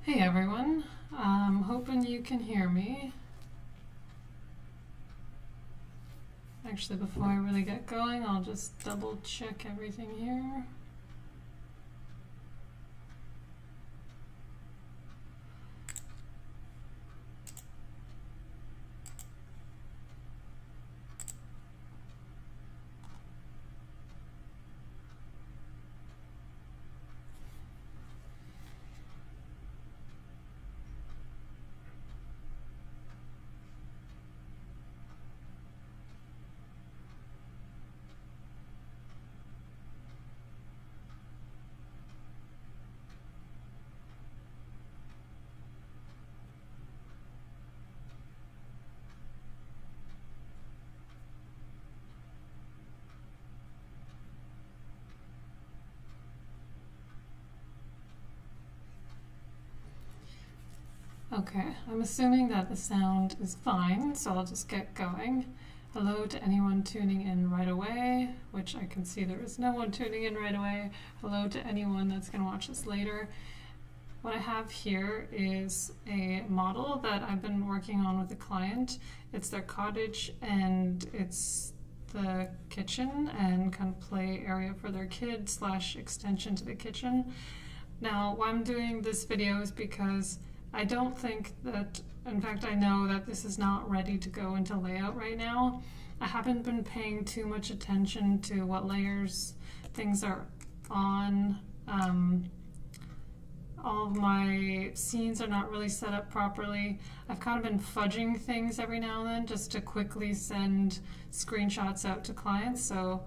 Hey everyone, I'm hoping you can hear me. Actually, before I really get going, I'll just double check everything here. Okay, I'm assuming that the sound is fine, so I'll just get going. Hello to anyone tuning in right away, which I can see there is no one tuning in right away. Hello to anyone that's going to watch this later. What I have here is a model that I've been working on with a client. It's their cottage and it's the kitchen and kind of play area for their kid / extension to the kitchen. Now, why I'm doing this video is because I don't think that, in fact, I know that this is not ready to go into layout right now. I haven't been paying too much attention to what layers things are on. All of my scenes are not really set up properly. I've kind of been fudging things every now and then just to quickly send screenshots out to clients. So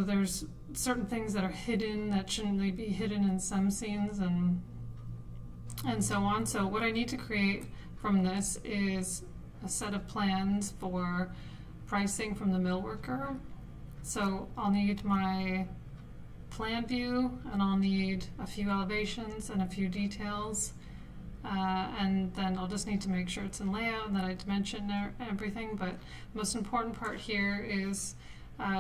there's certain things that are hidden that shouldn't really be hidden in some scenes and so on. So what I need to create from this is a set of plans for pricing from the millworker. So I'll need my plan view and I'll need a few elevations and a few details, and then I'll just need to make sure it's in layout and that I dimension everything. But the most important part here is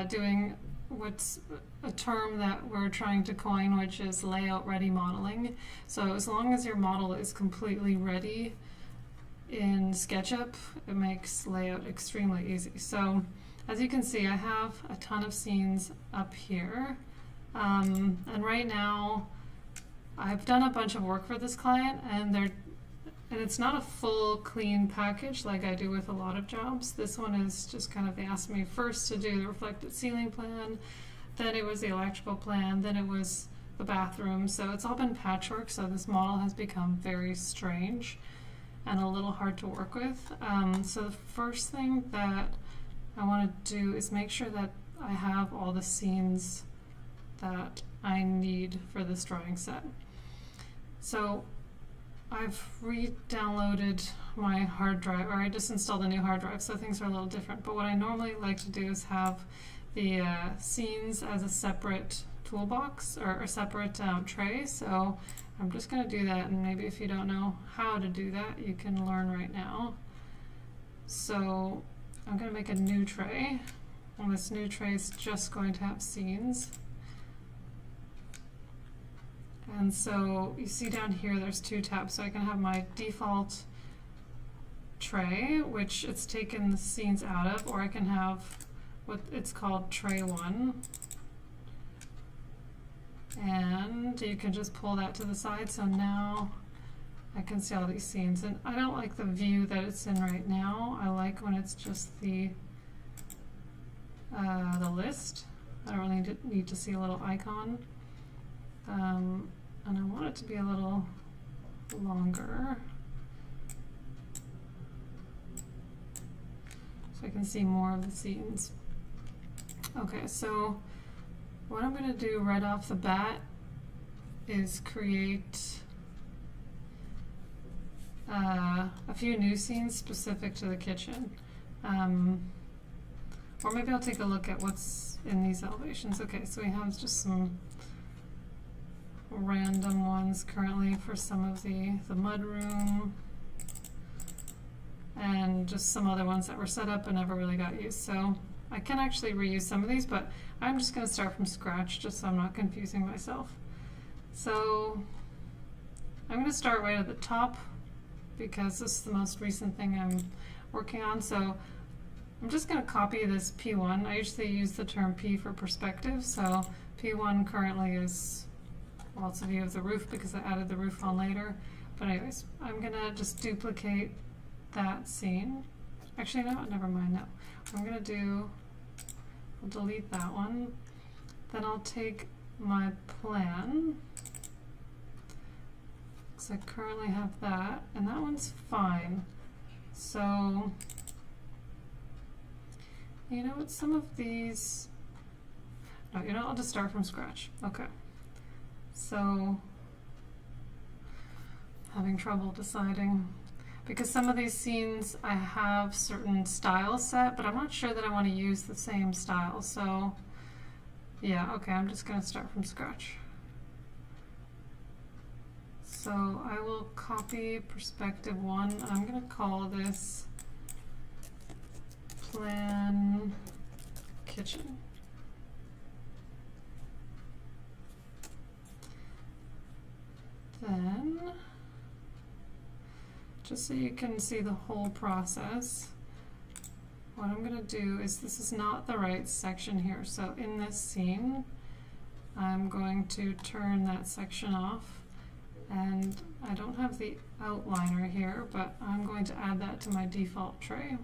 doing what's a term that we're trying to coin, which is layout ready modeling. So as long as your model is completely ready in SketchUp, it makes layout extremely easy. So as you can see, I have a ton of scenes up here. And right now I've done a bunch of work for this client and it's not a full clean package like I do with a lot of jobs. This one is just kind of, they asked me first to do the reflected ceiling plan, then it was the electrical plan, then it was the bathroom. So it's all been patchwork, so this model has become very strange and a little hard to work with. So the first thing that I want to do is make sure that I have all the scenes that I need for this drawing set. So I've re-downloaded my hard drive, or I just installed a new hard drive, so things are a little different. But what I normally like to do is have the scenes as a separate toolbox or a separate tray. So I'm just going to do that, and maybe if you don't know how to do that, you can learn right now. So I'm going to make a new tray, and this new tray is just going to have scenes. And so you see down here there's two tabs, so I can have my default tray, which it's taken the scenes out of, or I can have what it's called tray 1. And you can just pull that to the side, so now I can see all these scenes. And I don't like the view that it's in right now. I like when it's just the list. I don't really need to see a little icon. And I want it to be a little longer so I can see more of the scenes. Okay, so what I'm going to do right off the bat is create a few new scenes specific to the kitchen. Or maybe I'll take a look at what's in these elevations. Okay, so we have just some random ones currently for some of the mudroom and just some other ones that were set up and never really got used. So I can actually reuse some of these, but I'm just going to start from scratch just so I'm not confusing myself. So I'm going to start right at the top because this is the most recent thing I'm working on. So I'm just going to copy this P1. I usually use the term P for perspective. So P1 currently is, well, it's a view of the roof because I added the roof on later. But anyways, I'm going to just duplicate that scene. Actually, no, never mind. No. I'm going to do, I'll delete that one. Then I'll take my plan. Because I currently have that, and that one's fine. So, you know what, some of these, no, you know, I'll just start from scratch. Okay. So, having trouble deciding, because some of these scenes I have certain styles set, but I'm not sure that I want to use the same style. So, yeah, okay, I'm just going to start from scratch. So I will copy perspective 1, and I'm going to call this plan kitchen. Then, just so you can see the whole process, what I'm going to do is, this is not the right section here, so in this scene I'm going to turn that section off, and I don't have the outliner here, but I'm going to add that to my default tray.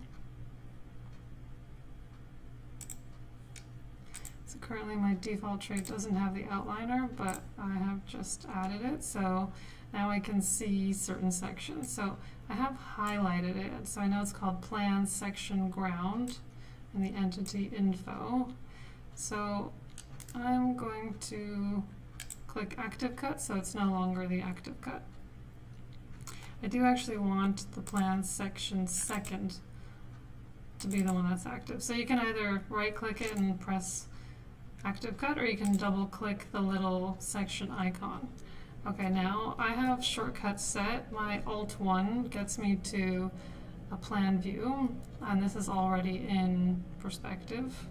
So currently my default tray doesn't have the outliner, but I have just added it, so now I can see certain sections. So I have highlighted it, so I know it's called Plan Section Ground in the Entity Info. So I'm going to click Active Cut, so it's no longer the active cut. I do actually want the Plan Section Second to be the one that's active. So you can either right-click it and press Active Cut, or you can double-click the little section icon. Okay, now I have shortcuts set. My Alt-1 gets me to a plan view, and this is already in perspective,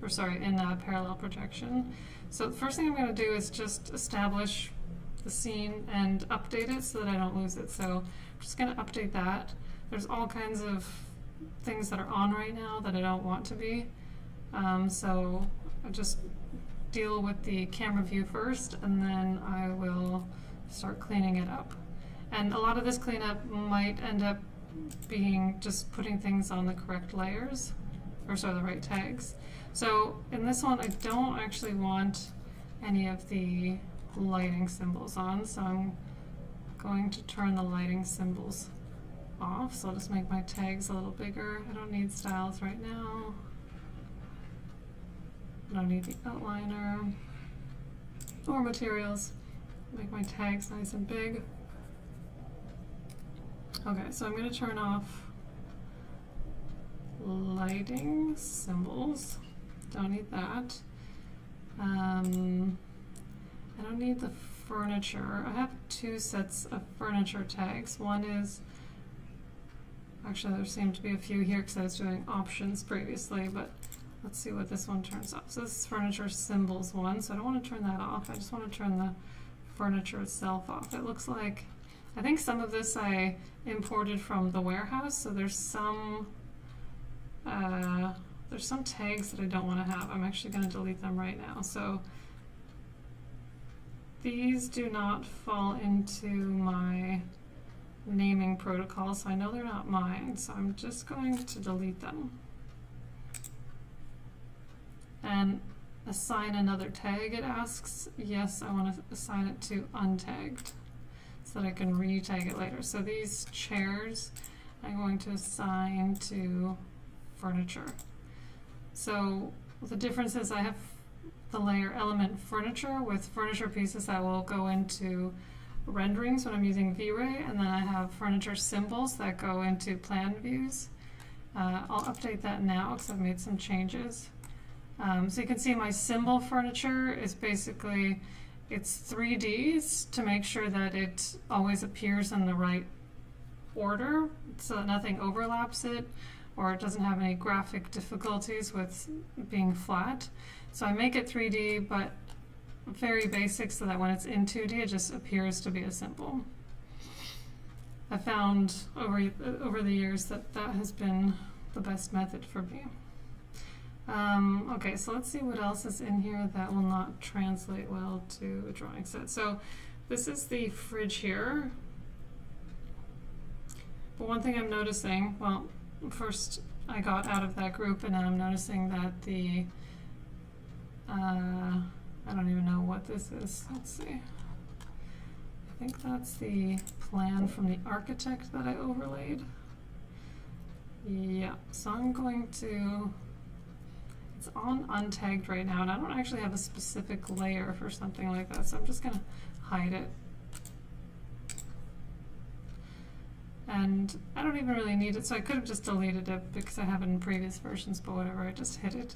or sorry, in parallel projection. So the first thing I'm going to do is just establish the scene and update it so that I don't lose it. So I'm just going to update that. There's all kinds of things that are on right now that I don't want to be. So I just deal with the camera view first, and then I will start cleaning it up. And a lot of this cleanup might end up being just putting things on the correct layers, or sorry, the right tags. So in this one, I don't actually want any of the lighting symbols on, so I'm going to turn the lighting symbols off. So I'll just make my tags a little bigger. I don't need styles right now. I don't need the outliner or materials. Make my tags nice and big. Okay, so I'm going to turn off lighting symbols. Don't need that. I don't need the furniture. I have two sets of furniture tags. One is, actually there seem to be a few here because I was doing options previously, but let's see what this one turns off. So this is furniture symbols 1, so I don't want to turn that off. I just want to turn the furniture itself off. It looks like, I think some of this I imported from the warehouse, so there's some tags that I don't want to have. I'm actually going to delete them right now. So these do not fall into my naming protocol, so I know they're not mine, so I'm just going to delete them. And assign another tag, it asks. Yes, I want to assign it to untagged so that I can re-tag it later. So these chairs I'm going to assign to furniture. So the difference is I have the layer element furniture with furniture pieces that will go into renderings when I'm using V-Ray, and then I have furniture symbols that go into plan views. I'll update that now because I've made some changes. So you can see my symbol furniture is basically, it's 3Ds to make sure that it always appears in the right order so that nothing overlaps it or it doesn't have any graphic difficulties with being flat. So I make it 3D but very basic so that when it's in 2D it just appears to be a symbol. I found over the years that that has been the best method for me. Okay, so let's see what else is in here that will not translate well to a drawing set. So this is the fridge here. But one thing I'm noticing, well, first I got out of that group and then I'm noticing that the, I don't even know what this is. Let's see. I think that's the plan from the architect that I overlaid. Yeah, so I'm going to, it's on untagged right now and I don't actually have a specific layer for something like that, so I'm just gonna hide it. And I don't even really need it, so I could have just deleted it because I have it in previous versions, but whatever, I just hid it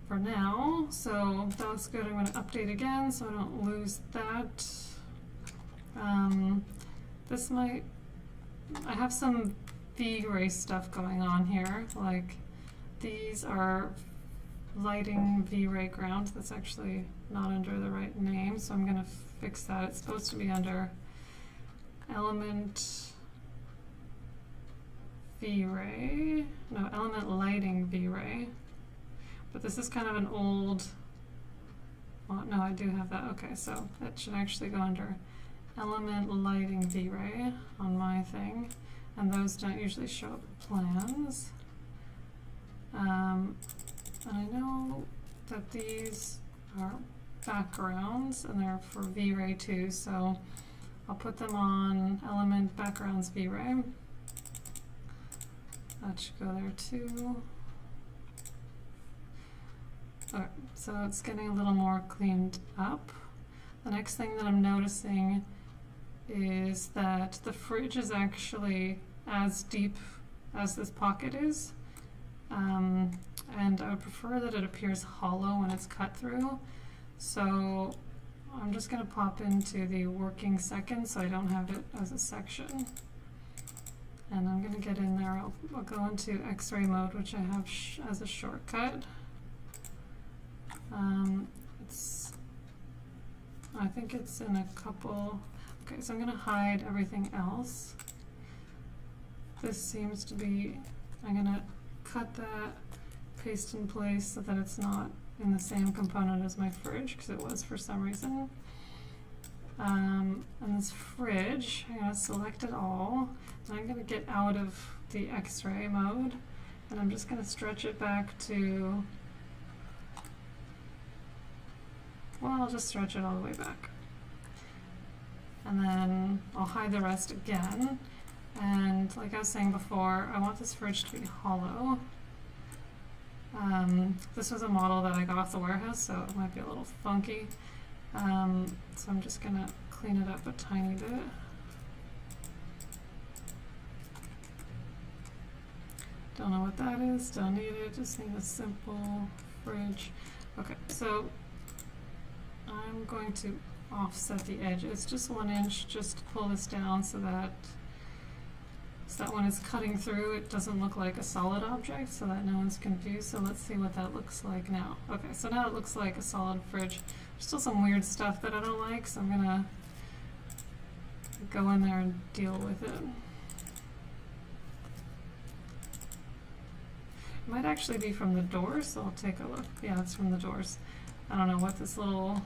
for now. So that's good. I'm going to update again so I don't lose that. This might, I have some V-Ray stuff going on here, like these are lighting V-Ray ground. That's actually not under the right name, so I'm going to fix that. It's supposed to be under element V-Ray, no, element lighting V-Ray, but this is kind of an old, well, no, I do have that, okay, so that should actually go under element lighting V-Ray on my thing, and those don't usually show up in plans. And I know that these are backgrounds and they're for V-Ray too, so I'll put them on element backgrounds V-Ray. That should go there too. Okay, so it's getting a little more cleaned up. The next thing that I'm noticing is that the fridge is actually as deep as this pocket is. And I would prefer that it appears hollow when it's cut through. So I'm just going to pop into the working second so I don't have it as a section. And I'm going to get in there, I'll go into X-ray mode, which I have as a shortcut. I think it's in a couple, okay, so I'm going to hide everything else. This seems to be, I'm going to cut that, paste in place so that it's not in the same component as my fridge, because it was for some reason. And this fridge, I'm going to select it all, and I'm going to get out of the X-ray mode, and I'm just going to stretch it back to, well, I'll just stretch it all the way back. And then I'll hide the rest again, and like I was saying before, I want this fridge to be hollow. This was a model that I got off the warehouse, so it might be a little funky. So I'm just going to clean it up a tiny bit. Don't know what that is, don't need it, just need a simple fridge. Okay, so I'm going to offset the edges just 1 inch, just to pull this down so that when it's cutting through it doesn't look like a solid object, so that no one's confused. So let's see what that looks like now. Okay, so now it looks like a solid fridge. There's still some weird stuff that I don't like, so I'm gonna go in there and deal with it. It might actually be from the doors, so I'll take a look. Yeah, it's from the doors. I don't know what this little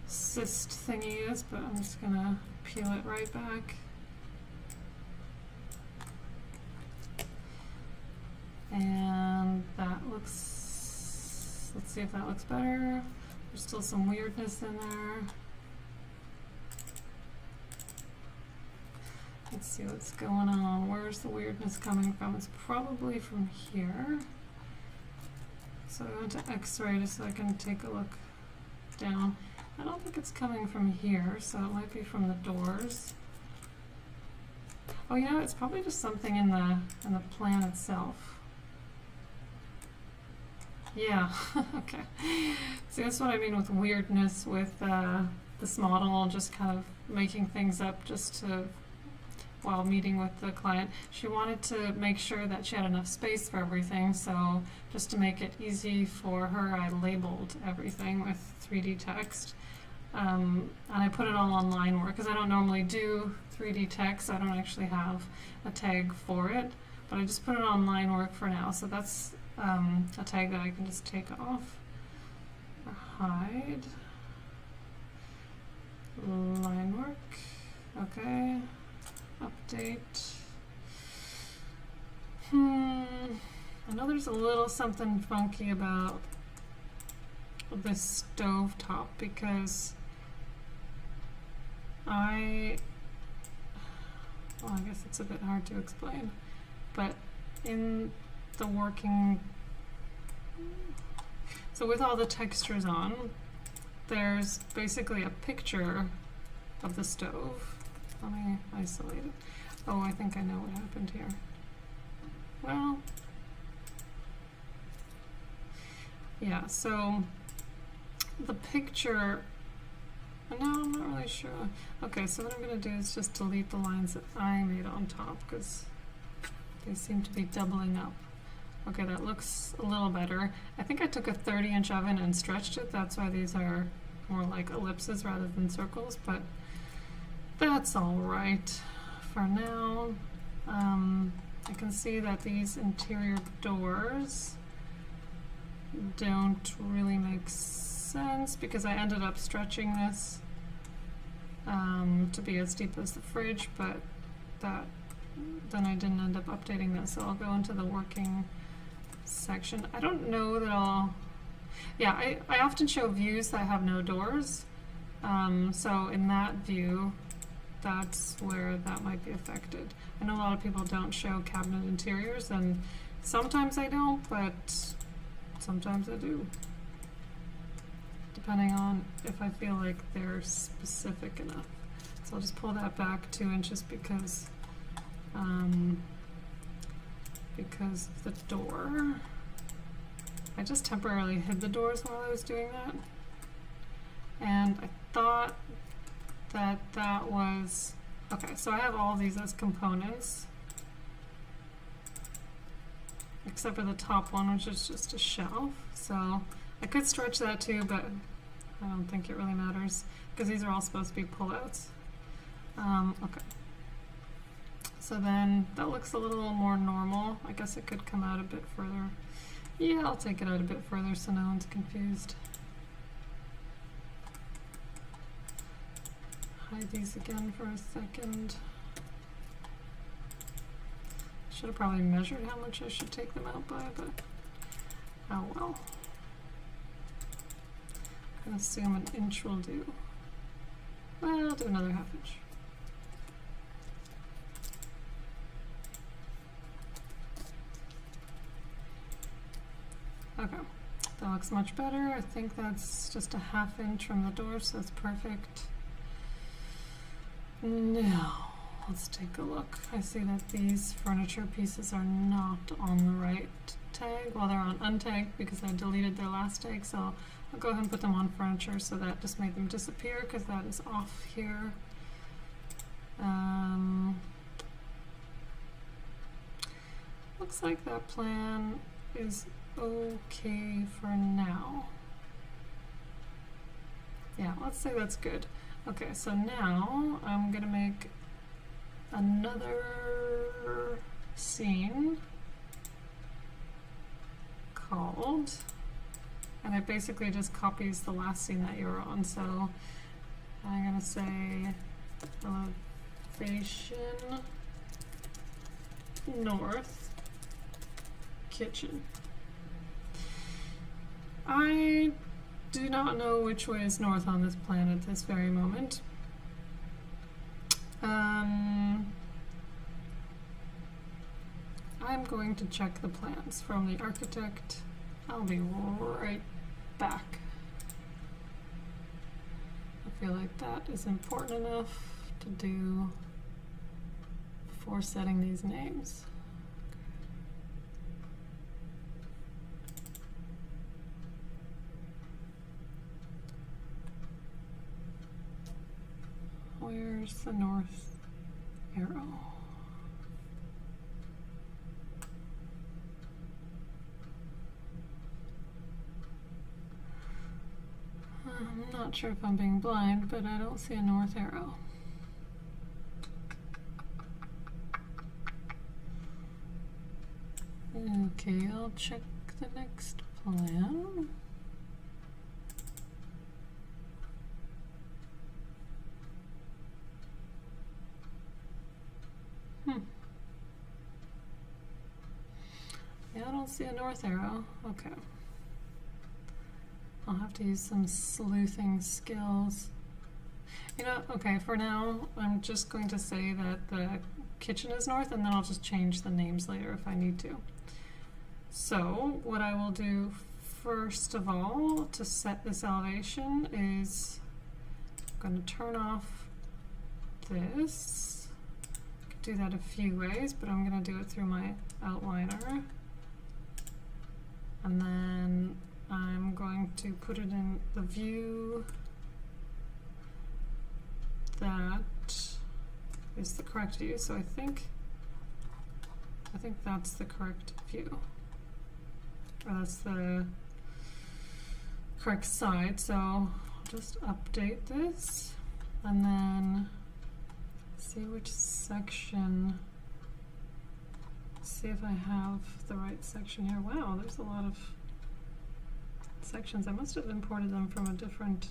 cyst thingy is, but I'm just gonna peel it right back. And that looks, let's see if that looks better. There's still some weirdness in there. Let's see what's going on. Where's the weirdness coming from? It's probably from here. So I went to X-ray just so I can take a look down. I don't think it's coming from here, so it might be from the doors. Oh, you know, it's probably just something in the plan itself. Yeah, okay. See, that's what I mean with weirdness with this model, just kind of making things up just to, while meeting with the client. She wanted to make sure that she had enough space for everything, so just to make it easy for her, I labeled everything with 3D text. And I put it all on LayOut because I don't normally do 3D text. I don't actually have a tag for it, but I just put it on LayOut for now. So that's a tag that I can just take off. Hide. LayOut. Okay. Update. I know there's a little something funky about this stove top because I guess it's a bit hard to explain, but in the working, so with all the textures on, there's basically a picture of the stove. Let me isolate it. Oh, I think I know what happened here. Well, yeah, so the picture, no, I'm not really sure. Okay, so what I'm going to do is just delete the lines that I made on top because they seem to be doubling up. Okay, that looks a little better. I think I took a 30-inch oven and stretched it. That's why these are more like ellipses rather than circles, but that's all right for now. I can see that these interior doors don't really make sense because I ended up stretching this to be as deep as the fridge, but then I didn't end up updating this, so I'll go into the working section. I don't know that I often show views that have no doors, so in that view, that's where that might be affected. I know a lot of people don't show cabinet interiors, and sometimes I don't, but sometimes I do, depending on if I feel like they're specific enough. So I'll just pull that back 2 inches because of the door. I just temporarily hid the doors while I was doing that, and I thought that was okay. So I have all these as components except for the top one, which is just a shelf. So I could stretch that too, but I don't think it really matters because these are all supposed to be pullouts. Okay, so then that looks a little more normal. I guess it could come out a bit further. Yeah, I'll take it out a bit further so no one's confused. Hide these again for a second. Should have probably measured how much I should take them out by, but oh well. I'm gonna assume an inch will do. Well, I'll do another ½ inch. Okay, that looks much better. I think that's just a ½ inch from the door, so that's perfect. Now, let's take a look. I see that these furniture pieces are not on the right tag. Well, they're on untagged because I deleted their last tag, so I'll go ahead and put them on furniture, so that just made them disappear because that is off here. Looks like that plan is okay for now. Yeah, let's say that's good. Okay, so now I'm gonna make another scene called, and it basically just copies the last scene that you were on. So I'm gonna say elevation north kitchen. I do not know which way is north on this plan at this very moment. I'm going to check the plans from the architect. I'll be right back. I feel like that is important enough to do before setting these names. Where's the north arrow? I'm not not sure if I'm being blind, but I don't see a north arrow. Okay, I'll check the next plan. Yeah, I don't see a north arrow. Okay. I'll have to use some sleuthing skills. You know, okay, for now, I'm just going to say that the kitchen is north, and then I'll just change the names later if I need to. So, what I will do first of all to set this elevation is I'm going to turn off this. I could do that a few ways, but I'm going to do it through my outliner. And then I'm going to put it in the view that is the correct view. So I think that's the correct view, or that's the correct side. So I'll just update this and then see which section. See if I have the right section here. Wow, there's a lot of sections. I must have imported them from a different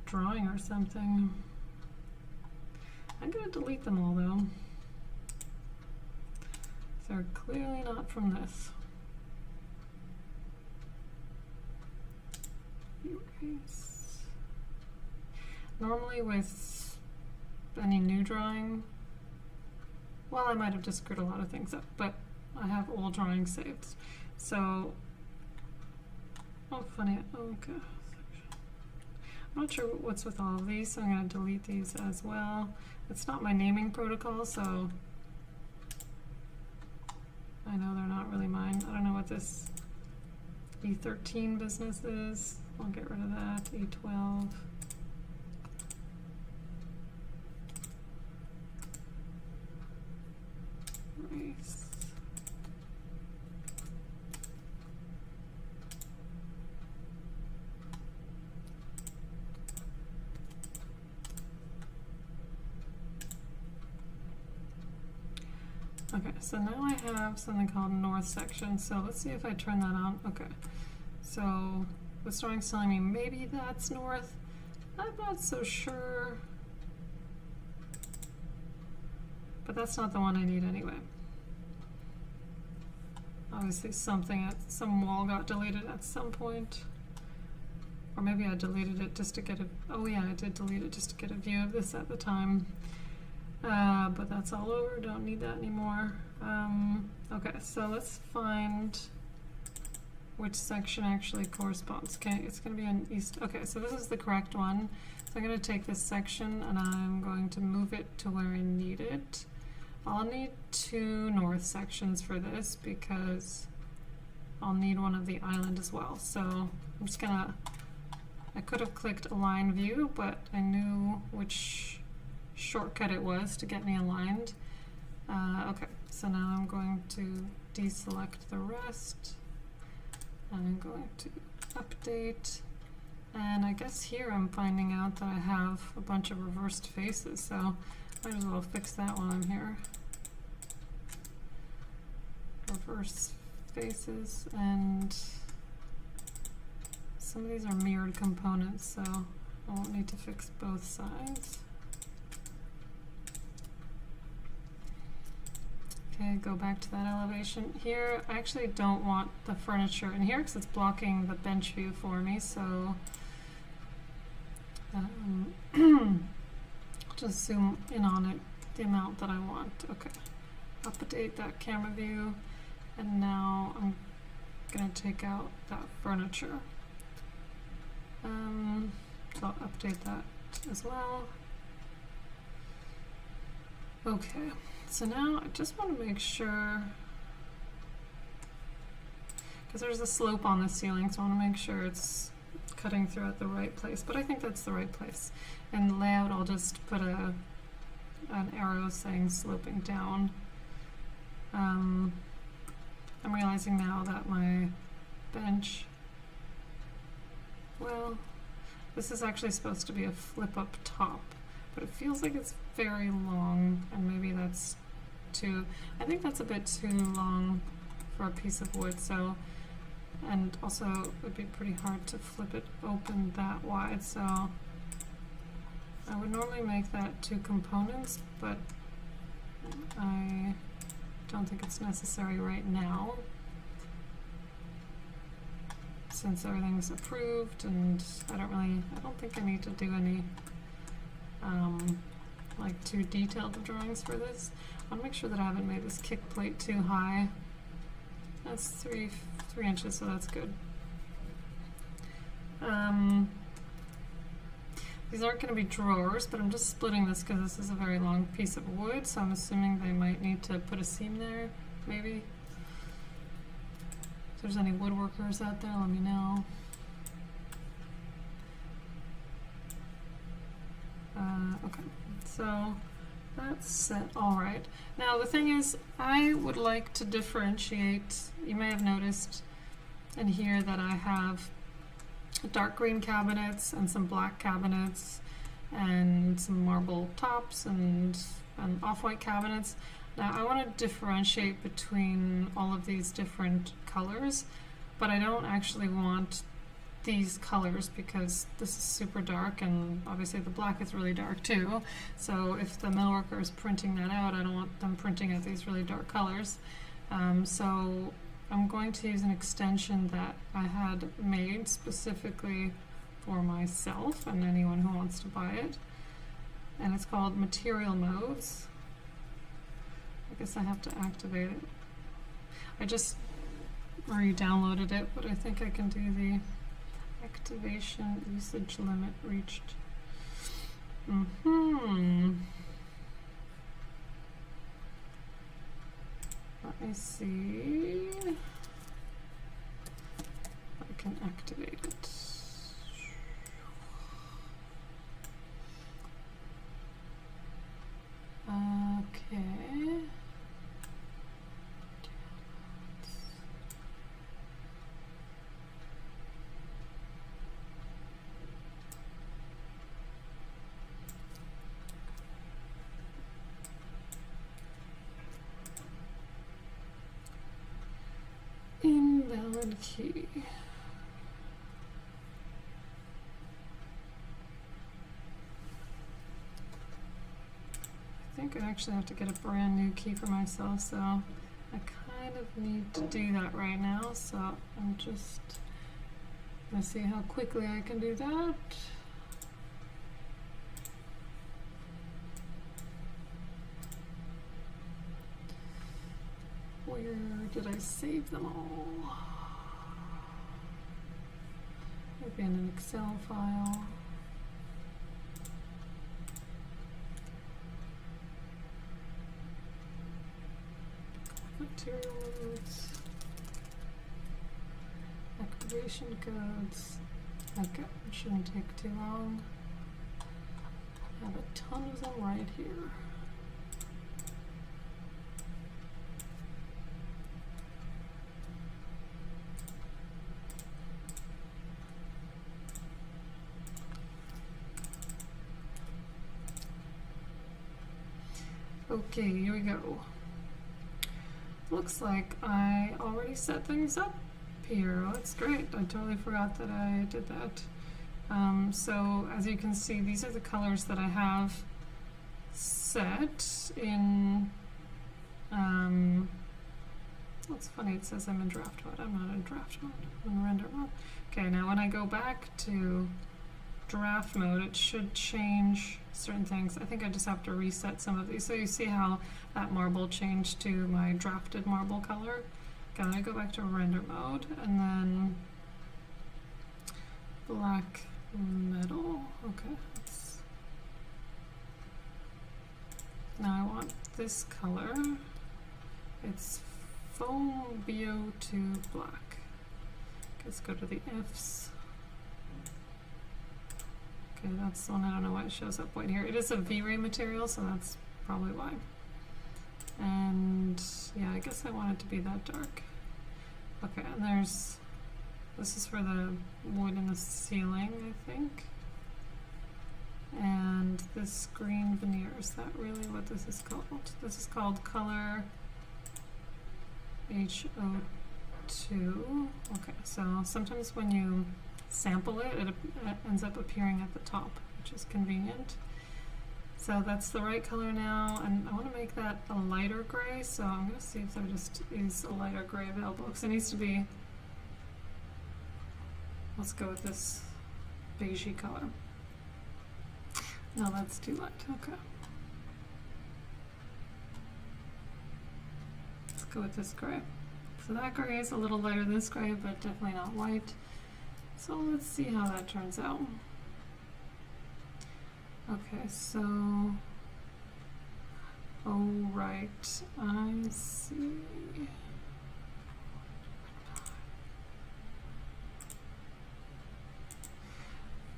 drawing or something. I'm going to delete them all though. They're clearly not from this. Erase. Normally with any new drawing, well, I might have just screwed a lot of things up, but I have old drawings saved. So, oh funny, okay. I'm not sure what's with all of these, so I'm going to delete these as well. It's not my naming protocol, so I know they're not really mine. I don't know what this E13 business is. I'll get rid of that. E12. Erase. Okay, so now I have something called north section. So let's see if I turn that on. Okay, so the drawing's telling me maybe that's north. I'm not so sure, but that's not the one I need anyway. Obviously some wall got deleted at some point. Or maybe I deleted it just to get a, oh yeah, I did delete it just to get a view of this at the time. But that's all over, don't need that anymore. Okay, so let's find which section actually corresponds. Okay, it's going to be on east. Okay, so this is the correct one. So I'm going to take this section and I'm going to move it to where I need it. I'll need 2 north sections for this because I'll need one of the island as well. So I'm just going to, I could have clicked align view, but I knew which shortcut it was to get me aligned. Okay, so now I'm going to deselect the rest. I'm going to update, and I guess here I'm finding out that I have a bunch of reversed faces, so might as well fix that while I'm here. Reverse faces, and some of these are mirrored components, so I won't need to fix both sides. Okay, go back to that elevation. Here, I actually don't want the furniture in here because it's blocking the bench view for me, so I'll just zoom in on it the amount that I want. Okay, update that camera view, and now I'm going to take out that furniture. So I'll update that as well. Okay. So now I just want to make sure, because there's a slope on the ceiling, so I want to make sure it's cutting through at the right place, but I think that's the right place. In layout, I'll just put an arrow saying sloping down. I'm realizing now that my bench, well, This is actually supposed to be a flip up top, but it feels like it's very long, and maybe that's too, I think that's a bit too long for a piece of wood, so, and also it would be pretty hard to flip it open that wide, so I would normally make that 2 components, but I don't think it's necessary right now, since everything's approved, and I don't think I need to do any like too detailed drawings for this. I want to make sure that I haven't made this kick plate too high. That's 3 inches, so that's good. These aren't going to be drawers, but I'm just splitting this because this is a very long piece of wood, so I'm assuming they might need to put a seam there, maybe. If there's any woodworkers out there, let me know. Okay, so that's set. All right. Now the thing is, I would like to differentiate. You may have noticed in here that I have dark green cabinets and some black cabinets and some marble tops and off-white cabinets. Now I want to differentiate between all of these different colors, but I don't actually want these colors because this is super dark, and obviously the black is really dark too. So if the millworker is printing that out, I don't want them printing out these really dark colors. So I'm going to use an extension that I had made specifically for myself and anyone who wants to buy it, and it's called Material Modes. I guess I have to activate it. I just re-downloaded it, but I think I can do the activation usage limit reached. Let me see if I can activate it. Okay. Invalid key. I think I actually have to get a brand new key for myself, so I kind of need to do that right now, so I'm just gonna see how quickly I can do that. Where did I save them all? Maybe in an Excel file. Material modes. Activation codes. Okay, it shouldn't take too long. I have a ton of them right here. Okay, here we go. Looks like I already set things up here. Oh, that's great. I totally forgot that I did that. So as you can see, these are the colors that I have set in, it's funny, it says I'm in draft mode. I'm not in draft mode, I'm in render mode. Okay, now when I go back to draft mode, it should change certain things. I think I just have to reset some of these. So you see how that marble changed to my drafted marble color. Okay, I'm gonna go back to render mode, and then black metal. Okay, now I want this color. It's foam BO2 black. Let's go to the Fs. Okay, that's the one. I don't know why it shows up white here. It is a V-Ray material, so that's probably why. And yeah, I guess I want it to be that dark. Okay, and this is for the wood in the ceiling, I think. And this green veneer, is that really what this is called? This is called color HO2. Okay, so sometimes when you sample it, it ends up appearing at the top, which is convenient. So that's the right color now, and I want to make that a lighter gray, so I'm going to see if there just is a lighter gray available, because it needs to be, let's go with this beigey color. No, that's too light, okay. Let's go with this gray. So that gray is a little lighter than this gray, but definitely not white. So let's see how that turns out. Okay, so, oh right, I see.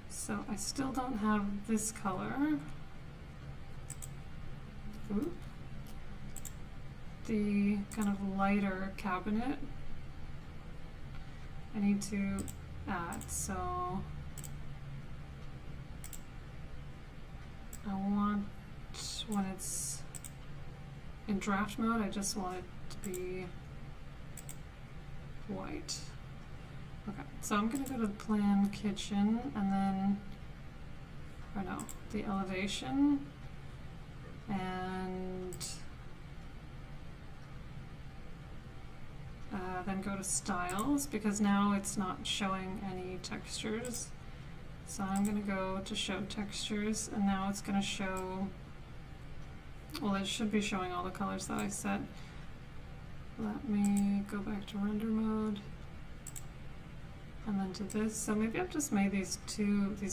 So I still don't have this color. Ooh. The kind of lighter cabinet I need to add, so I want, when it's in draft mode, I just want it to be white. Okay, so I'm going to go to the plan kitchen and then, or no, the elevation, and then go to styles, because now it's not showing any textures. So I'm going to go to show textures, and now it's going to show, well, it should be showing all the colors that I set. Let me go back to render mode, and then to this. So maybe I've just made these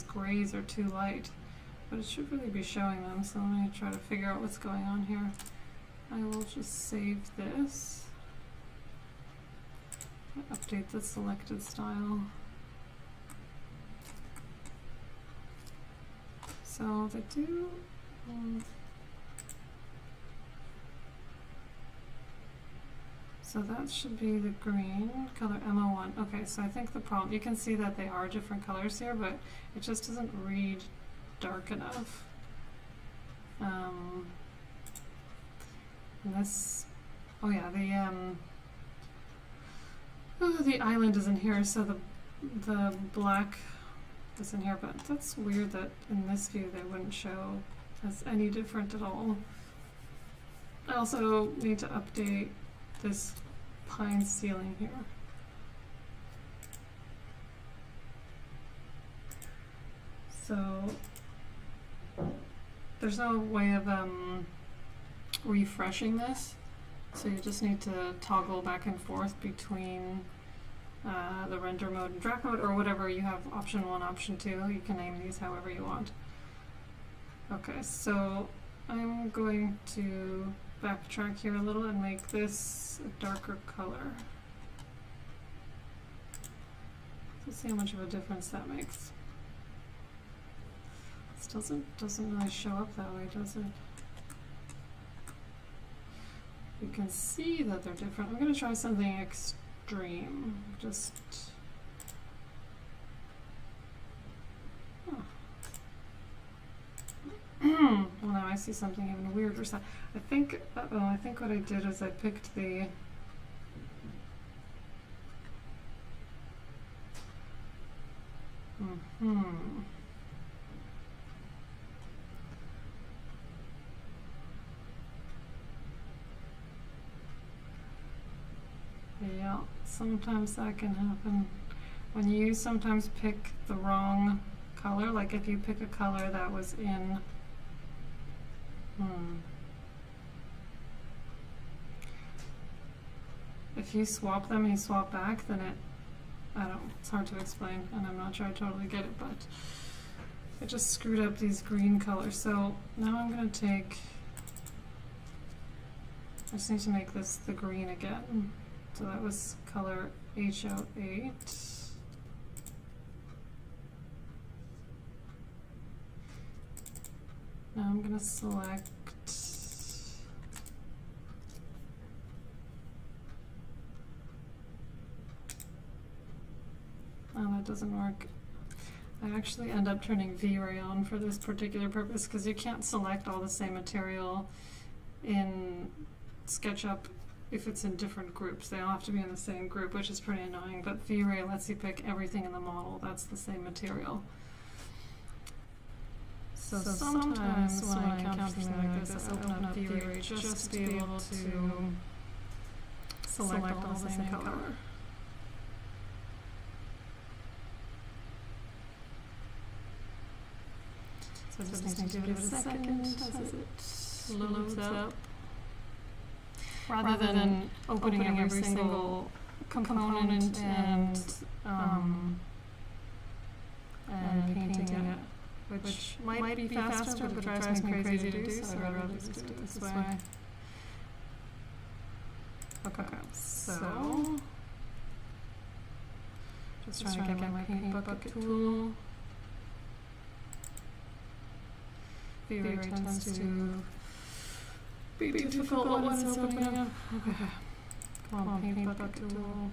grays are too light, but it should really be showing them. So let me try to figure out what's going on here. I will just save this. Update the selected style. So they do. So that should be the green color MO1. Okay, so I think the problem, you can see that they are different colors here, but it just doesn't read dark enough. And this, oh yeah, the island is in here, so the black is in here, but that's weird that in this view they wouldn't show as any different at all. I also need to update this pine ceiling here. So there's no way of refreshing this. So you just need to toggle back and forth between the render mode and draft mode, or whatever you have, option 1, option 2. You can name these however you want. Okay, so I'm going to backtrack here a little and make this a darker color. Let's see how much of a difference that makes. This doesn't really show up that way, does it? You can see that they're different. I'm going to try something extreme. Just. Well, now I see something even weirder. So I think. I think what I did is I picked the. Yeah, sometimes that can happen. When you sometimes pick the wrong color, like if you pick a color that was in, if you swap them and you swap back, then I don't, it's hard to explain, and I'm not sure I totally get it, but it just screwed up these green colors. So now I'm going to take, I just need to make this the green again. So that was color HO8. Now I'm going to select oh, that doesn't work. I actually end up turning V-Ray on for this particular purpose because you can't select all the same material in SketchUp if it's in different groups. They all have to be in the same group, which is pretty annoying, but V-Ray lets you pick everything in the model that's the same material. So sometimes when I encounter something like this, I open up V-Ray just to be able to select all the same color. So I just need to give it a second as it loads up. Rather than opening every single component and painting it, which might be faster, but it drives me crazy to do, so I'd rather just do it this way. Okay, so just trying to get my paint bucket tool. V-Ray tends to be difficult when it's opening up. Okay, come on, paint bucket tool.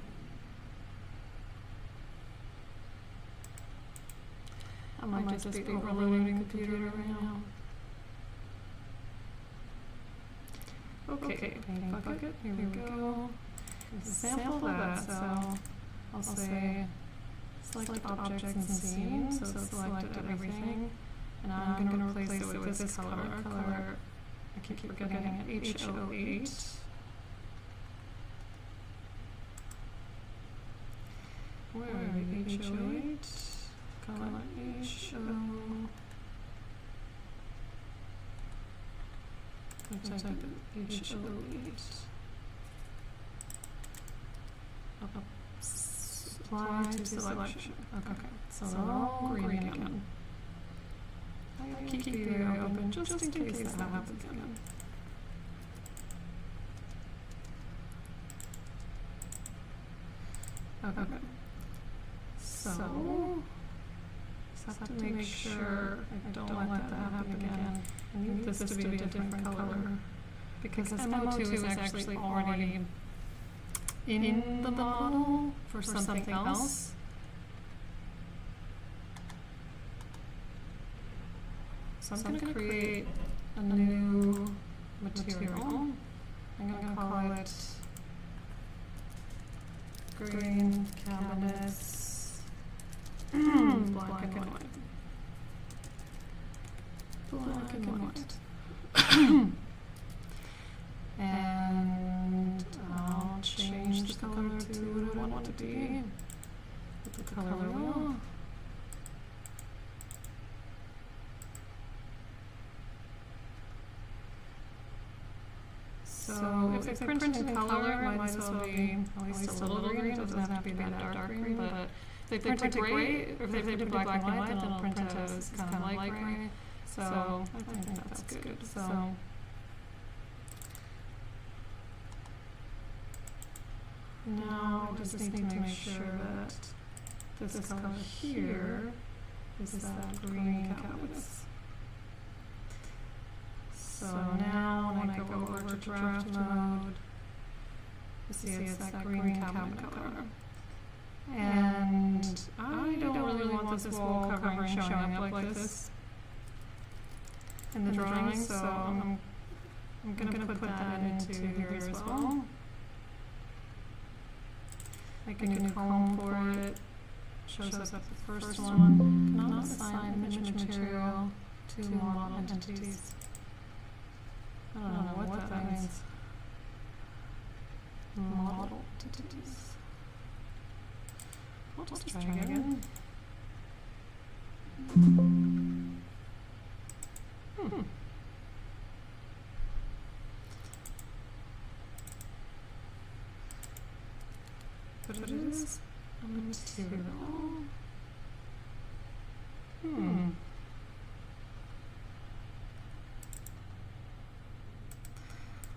I might just be overloading the computer right now. Okay, painting bucket, here we go. Here's a sample of that, so I'll say select objects and scenes, so it's selected everything. And I'm going to replace it with this color. I keep forgetting it, H08. Where are we? H08? Color H0. Let's type it H08. Apply to selection. Okay, so they're all green again. I keep the area open just in case that happens again. Okay. So just have to make sure I don't let that happen again. I need this to be a different color because MO2 is actually already in the model for something else. So I'm going to create a new material. I'm going to call it green cabinets, black and white. Black and white. And I'll change the color to what I want it to be. With the color wheel. So if I print in color, it might as well be at least a little green. It doesn't have to be that dark green, but if they print it gray, or if they print it black and white, then it'll print as kind of light gray. So I think that's good. So now I just need to make sure that this color here is that green cabinets. So now when I go over to draft mode, you see it's that green cabinet color. And I don't really want this wall covering showing up like this in the drawing, so I'm going to put that into here as well. Make a new column for it. Shows up the first one. Cannot assign image material to model entities. I don't know what that means. Model entities. Let's try again. But it is a material.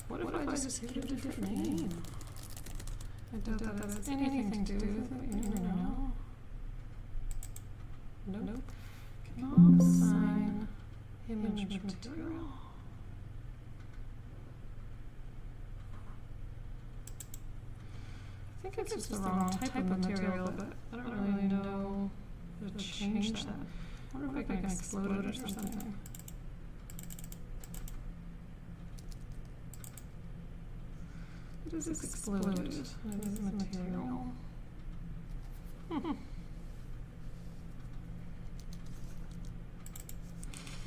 What if I just give it a different name? I doubt that has anything to do with it, you never know. Nope. Cannot assign image material. I think it's just the wrong type of material, but I don't really know the change that. I wonder if I can explode it or something. It is exploded. It is material.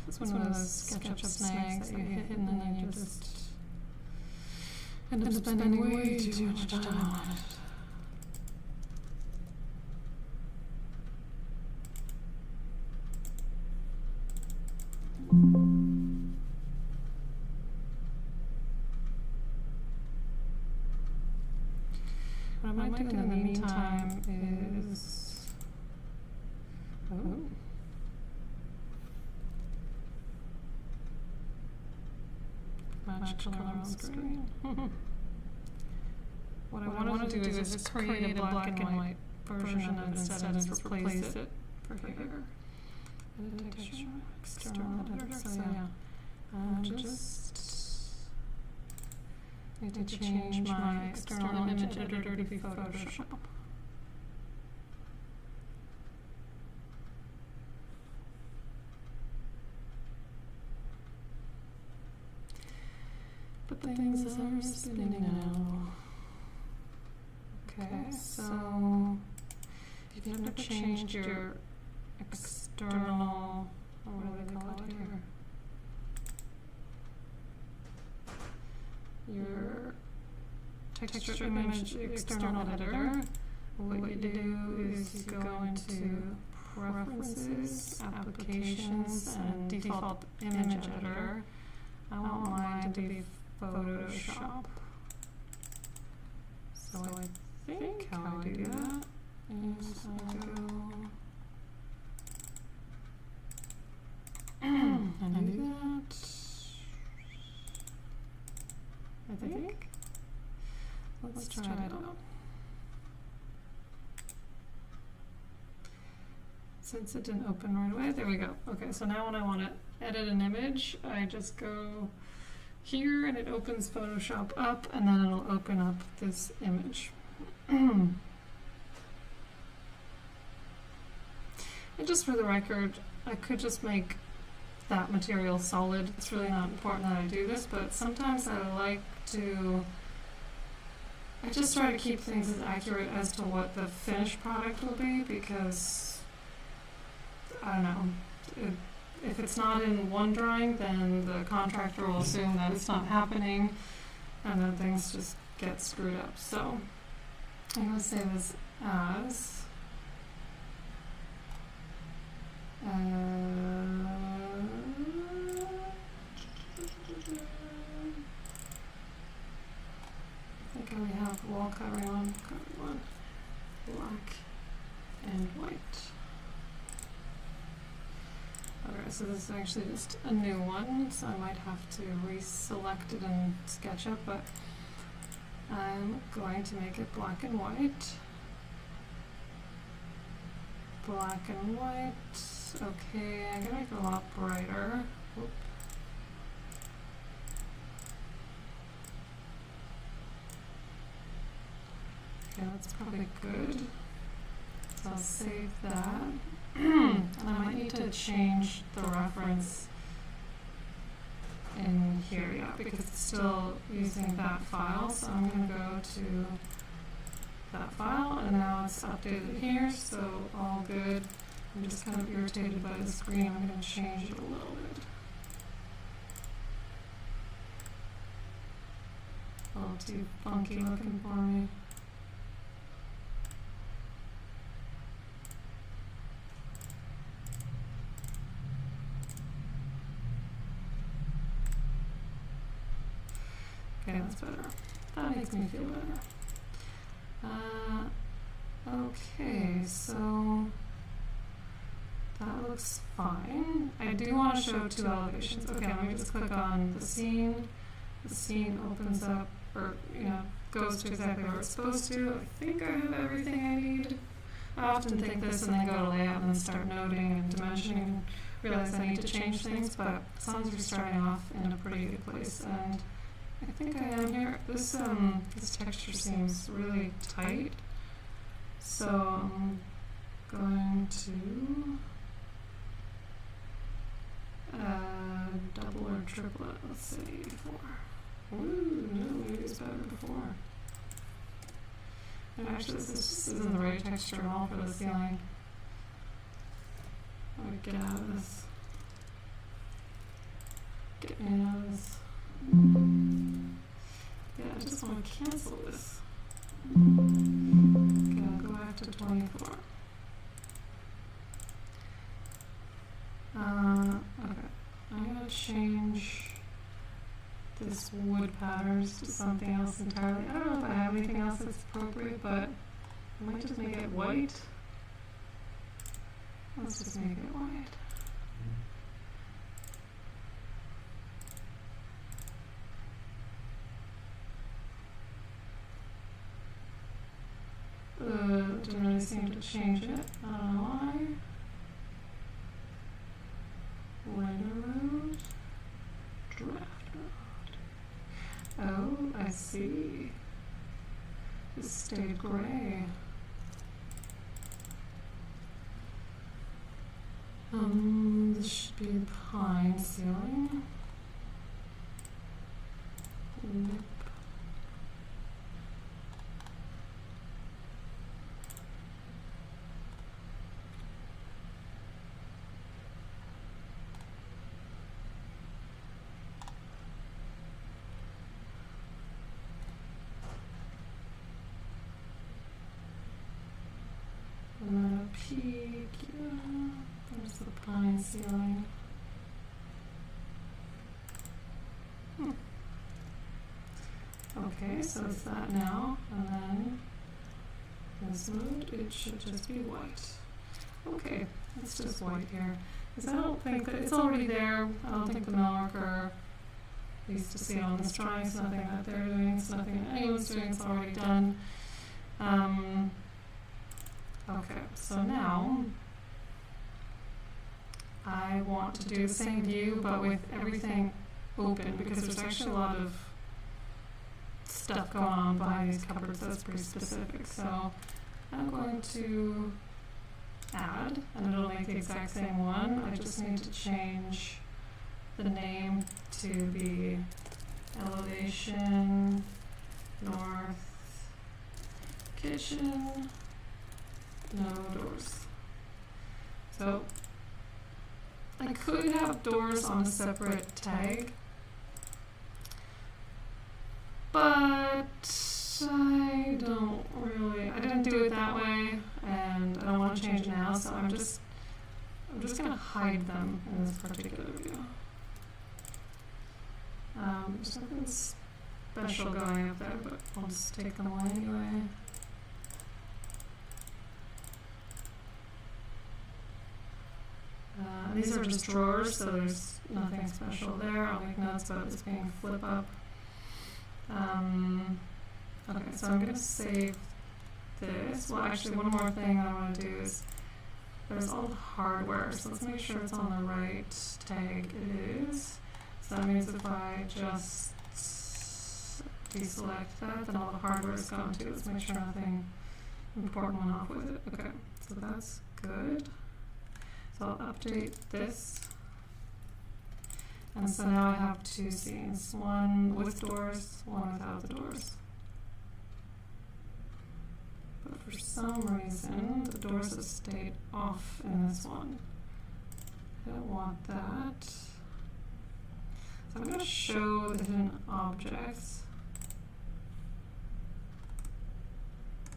It's one of those SketchUp snags that you hit and then you just end up spending way too much time on it. What I might do in the meantime is match color on screen. What I want to do is just create a black and white version of it instead and just replace it for here. Edit texture, external editor, so yeah. Just need to change my external image editor to be Photoshop. But things are spinning now. Okay, so if you've never changed your external, or what do they call it here? Your texture image external editor, what you do is you go into Preferences, Applications, and Default Image Editor. I want mine to be Photoshop. So I think how I do that is I go and I do that. I think. Let's try it out. Since it didn't open right away, there we go. Okay, so now when I want to edit an image, I just go here and it opens Photoshop up and then it'll open up this image. And just for the record, I could just make that material solid. It's really not important that I do this, but sometimes I like to, I just try to keep things as accurate as to what the finished product will be, because, I don't know, if it's not in one drawing, then the contractor will assume that it's not happening, and then things just get screwed up. So I'm going to say this as I think I only have wall covering on, black and white. Okay, so this is actually just a new one, so I might have to reselect it in SketchUp, but I'm going to make it black and white. Black and white. Okay, I'm gonna make it a lot brighter. Oop. Okay, that's probably good. So I'll save that. And I might need to change the reference in here, yeah, because it's still using that file. So I'm going to go to that file, and now it's updated here, so all good. I'm just kind of irritated by the screen. I'm going to change it a little bit. A little too funky looking for me. Okay, that's better. That makes me feel better. Okay, so that looks fine. I do want to show two elevations. Okay, let me just click on the scene. The scene opens up, or goes to exactly where it's supposed to. I think I have everything I need. I often think this and then go to layout and then start noting and dimensioning and realize I need to change things, but as long as we're starting off in a pretty good place, and I think I am here. This texture seems really tight, so I'm going to double or triplet, let's say 4. Ooh, no, maybe it's better before. And actually, this just isn't the right texture at all for the ceiling. I would get out of this. Get me out of this. Yeah, I just want to cancel this. Okay, I'll go back to 24. Okay, I'm going to change this wood patterns to something else entirely. I don't know if I have anything else that's appropriate, but I might just make it white. Let's just make it white. Didn't really seem to change it. I don't know why. Render mode. Draft mode. Oh, I see. This stayed gray. This should be pine ceiling. Nope. I'm gonna peek, yeah, there's the pine ceiling. Okay, so it's that now, and then this mode, it should just be white. Okay, it's just white here. Because I don't think that, it's already there, I don't think the millworker needs to see it on this drawing. It's nothing that they're doing, it's nothing that anyone's doing, it's already done. Okay, so now I want to do the same view but with everything open, because there's actually a lot of stuff going on behind these cupboards that's pretty specific. So I'm going to add, and it'll make the exact same one. I just need to change the name to be elevation north kitchen. No doors. So I could have doors on a separate tag, but I don't really, I didn't do it that way, and I don't want to change it now, so I'm just gonna hide them in this particular view. There's nothing special going up there, but I'll just take them away anyway. These are just drawers, so there's nothing special there. I'll make notes about this being flip up. Okay, so I'm going to save this. Well, actually, one more thing I want to do is, there's all the hardware, so let's make sure it's on the right tag. It is. So that means if I just deselect that, then all the hardware is gone too. Let's make sure nothing important went off with it. Okay, so that's good. So I'll update this. And so now I have two scenes, one with doors, one without the doors. But for some reason, the doors have stayed off in this one. I don't want that. So I'm going to show the hidden objects.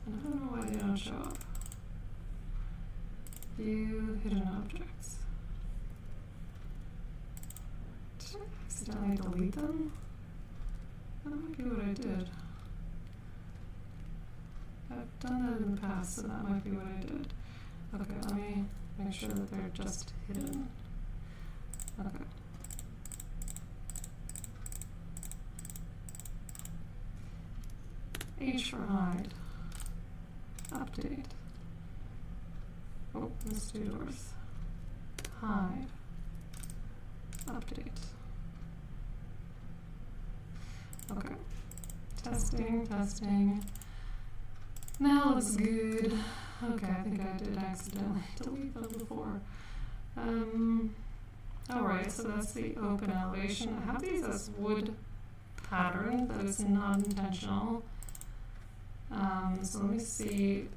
And I don't know why they don't show up. View hidden objects. Did I accidentally delete them? That might be what I did. I've done that in the past, so that might be what I did. Okay, let me make sure that they're just hidden. Okay. H for hide. Update. Oh, there's two doors. Hide. Update. Okay. Testing, testing. Now looks good. Okay, I think I did accidentally delete them before. Alright, so that's the open elevation. I have these as wood pattern, that is not intentional. So let me see.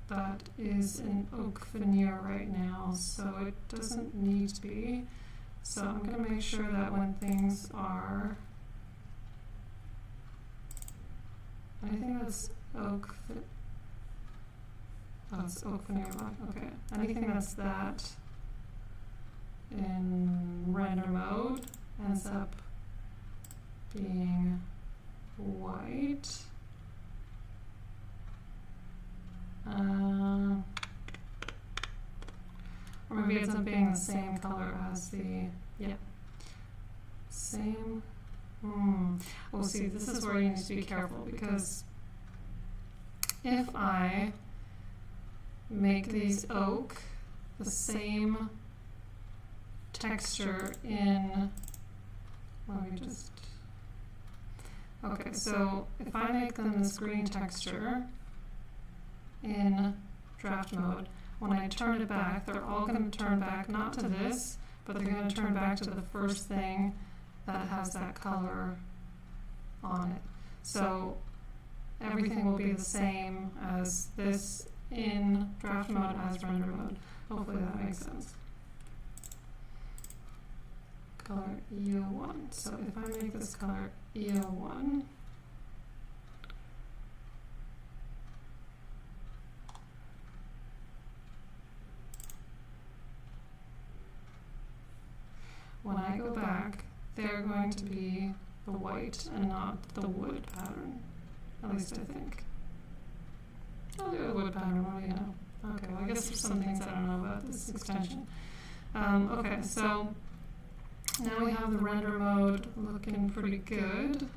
That is an oak veneer right now, so it doesn't need to be. So I'm going to make sure that when things are, anything that's oak, oh, it's oak veneer, okay. Anything that's that in render mode ends up being white. Or maybe it ends up being the same color as the, yeah, same. Oh, see, this is where you need to be careful, because if I make these oak the same texture in, let me just, okay, so if I make them this green texture in draft mode, when I turn it back, they're all going to turn back, not to this, but they're going to turn back to the first thing that has that color on it. So everything will be the same as this in draft mode as render mode. Hopefully that makes sense. Color EO1. So if I make this color EO1, when I go back, they're going to be the white and not the wood pattern. At least I think. I'll do a wood pattern, what do you know? Okay, well I guess there's some things I don't know about this extension. Okay, so now we have the render mode looking pretty good.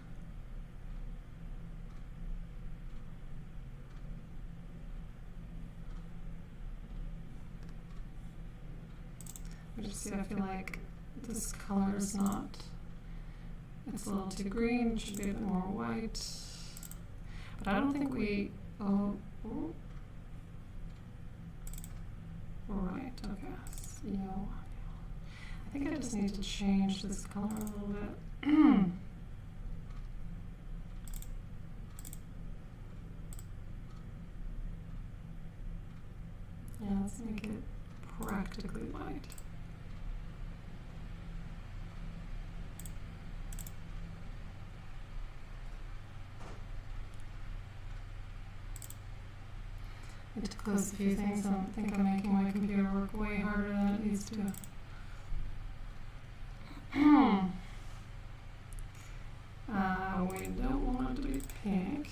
I just see, I feel like this color is not, it's a little too green, it should be a bit more white. But I don't think we, right, okay, yeah. I think I just need to change this color a little bit. Yeah, let's make it practically white. I need to close a few things. I think I'm making my computer work way harder than it needs to. We don't want it to be pink.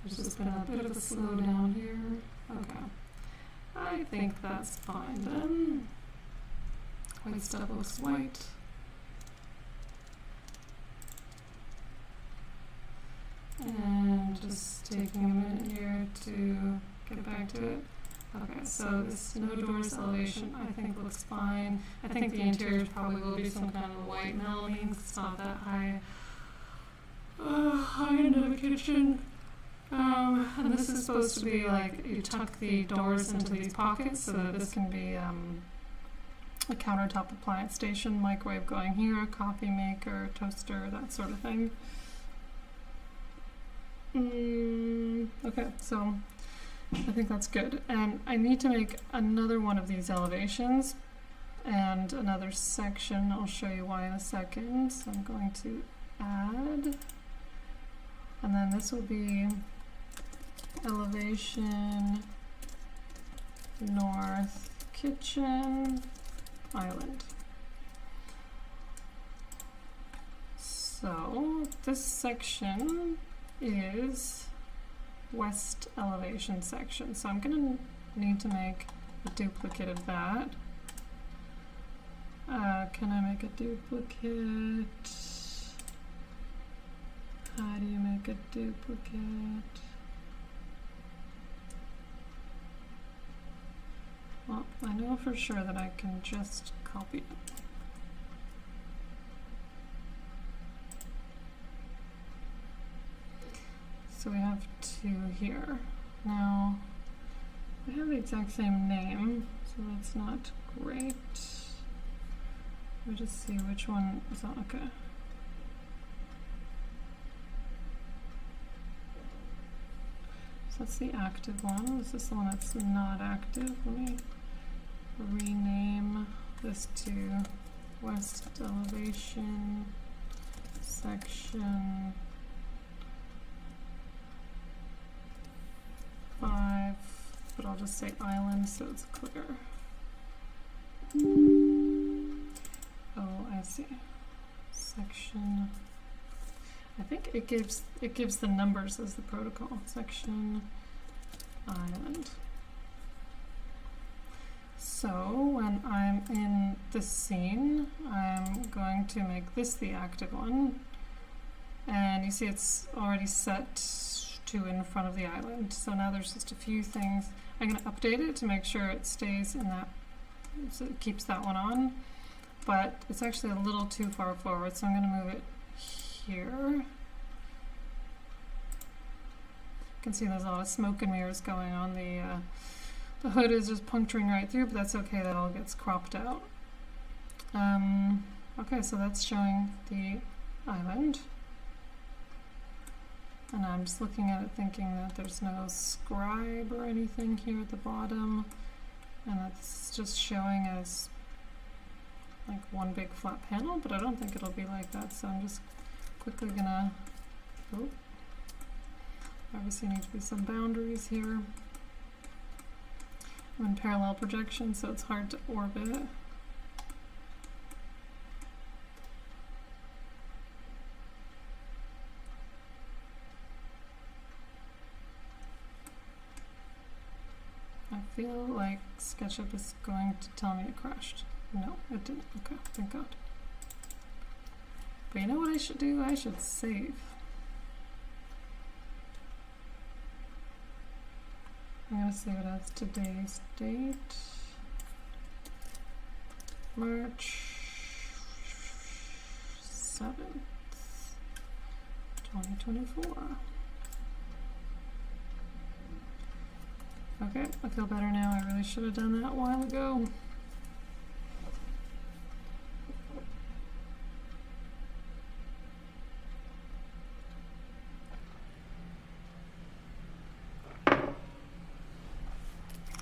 There's just been a bit of a slowdown here. Okay. I think that's fine then. White stuff looks white. And just taking a minute here to get back to it. Okay, so this no doors elevation I think looks fine. I think the interior probably will be some kind of white melamine. It's not that high end of a kitchen. And this is supposed to be like, you tuck the doors into these pockets so that this can be a countertop appliance station, microwave going here, coffee maker, toaster, that sort of thing. Okay, so I think that's good. And I need to make another one of these elevations and another section. I'll show you why in a second. So I'm going to add, and then this will be elevation north kitchen island. So this section is west elevation section. So I'm going to need to make a duplicate of that. Can I make a duplicate? How do you make a duplicate? Well, I know for sure that I can just copy it. So we have 2 here. Now, they have the exact same name, so that's not great. Let me just see which one is on. Okay. So that's the active one. This is the one that's not active. Let me rename this to West Elevation Section 5, but I'll just say Island so it's clear. Oh, I see. Section. I think it gives the numbers as the protocol. Section Island. So when I'm in this scene, I'm going to make this the active one. And you see it's already set to in front of the island. So now there's just a few things. I'm going to update it to make sure it stays in that, so it keeps that one on. But it's actually a little too far forward, so I'm going to move it here. You can see there's a lot of smoke and mirrors going on. The hood is just puncturing right through, but that's okay, that all gets cropped out. Okay, so that's showing the island. And I'm just looking at it thinking that there's no scribe or anything here at the bottom. And that's just showing as like one big flat panel, but I don't think it'll be like that, so I'm just quickly gonna, oh, obviously need to be some boundaries here. I'm in parallel projection, so it's hard to orbit. I feel like SketchUp is going to tell me it crashed. No, it didn't. Okay, thank God. But you know what I should do? I should save. I'm going to save it as today's date. March 7th, 2024. Okay, I feel better now. I really should have done that a while ago.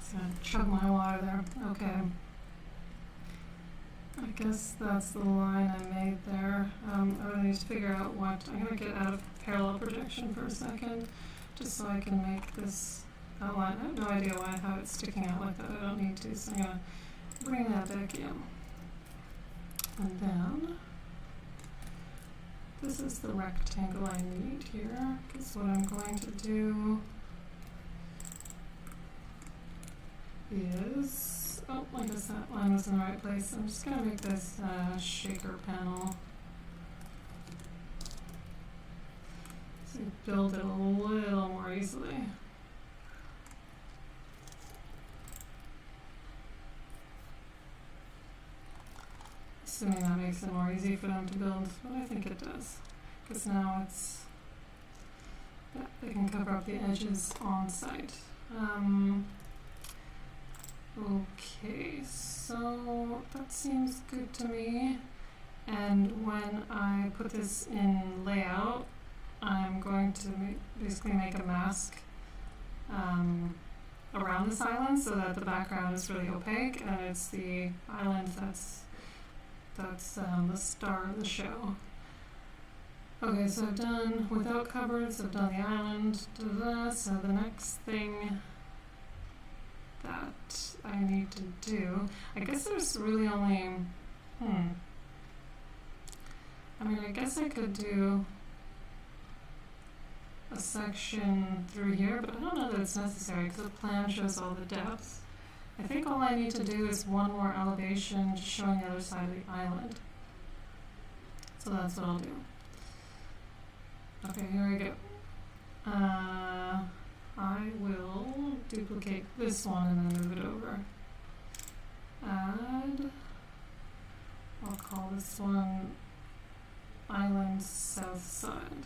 So chug my water there. Okay. I guess that's the line I made there. I really need to figure out what. I'm going to get out of parallel projection for a second, just so I can make this outline. I have no idea how it's sticking out like that. I don't need to, so I'm going to bring that back in. And then, this is the rectangle I need here, because what I'm going to do is, oh, I guess that line was in the right place. I'm just going to make this shaker panel. So build it a little more easily. Assuming that makes it more easy for them to build, but I think it does. Because now it's, yeah, they can cover up the edges on site. Okay, so that seems good to me. And when I put this in LayOut, I'm going to basically make a mask around this island so that the background is really opaque and it's the island that's the star of the show. Okay, so I've done without cupboards, I've done the island, so the next thing that I need to do, I guess there's really only, I mean, I guess I could do a section through here, but I don't know that it's necessary because the plan shows all the depth. I think all I need to do is one more elevation just showing the other side of the island. So that's what I'll do. Okay, here we go. I will duplicate this one and then move it over. Add, I'll call this one Island South Side.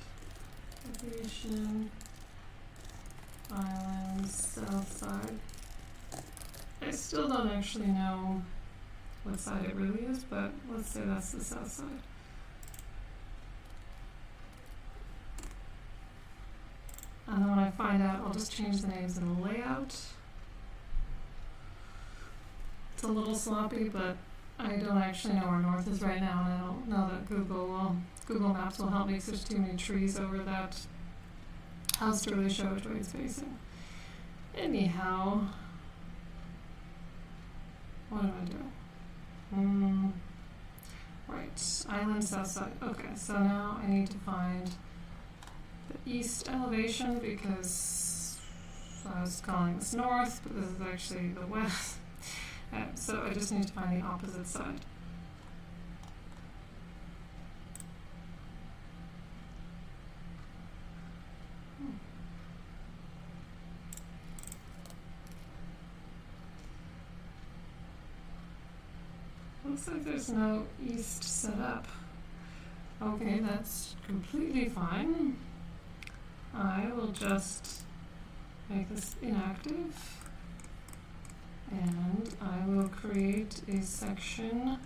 Elevation, Island South Side. I still don't actually know what side it really is, but let's say that's the south side. And then when I find out, I'll just change the names in the layout. It's a little sloppy, but I don't actually know where north is right now, and I don't know that Google Maps will help me because there's too many trees over that house to really show which way it's facing. Anyhow, what am I doing? Right, island south side. Okay, so now I need to find the east elevation because I was calling this north, but this is actually the west. So I just need to find the opposite side. Looks like there's no east set up. Okay, that's completely fine. I will just make this inactive. And I will create a section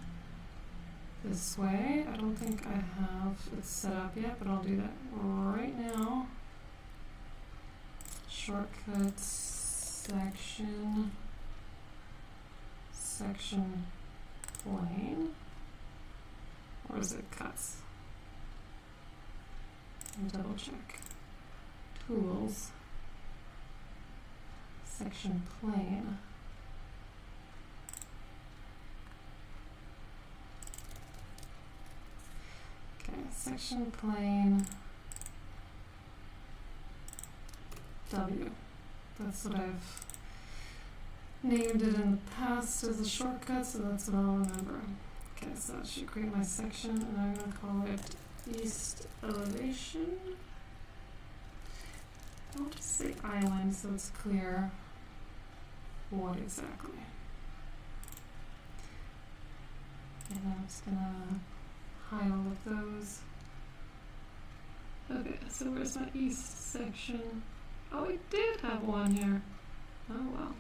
this way. I don't think I have it set up yet, but I'll do that right now. Shortcuts, section plane, or is it cuts? And double check. Tools, section plane. Okay, section plane W. That's what I've named it in the past as a shortcut, so that's what I'll remember. Okay, so that should create my section, and I'm going to call it East Elevation. I'll just say island so it's clear what exactly. And I'm just going to hide all of those. Okay, so where's my east section? Oh, I did have one here. Oh well.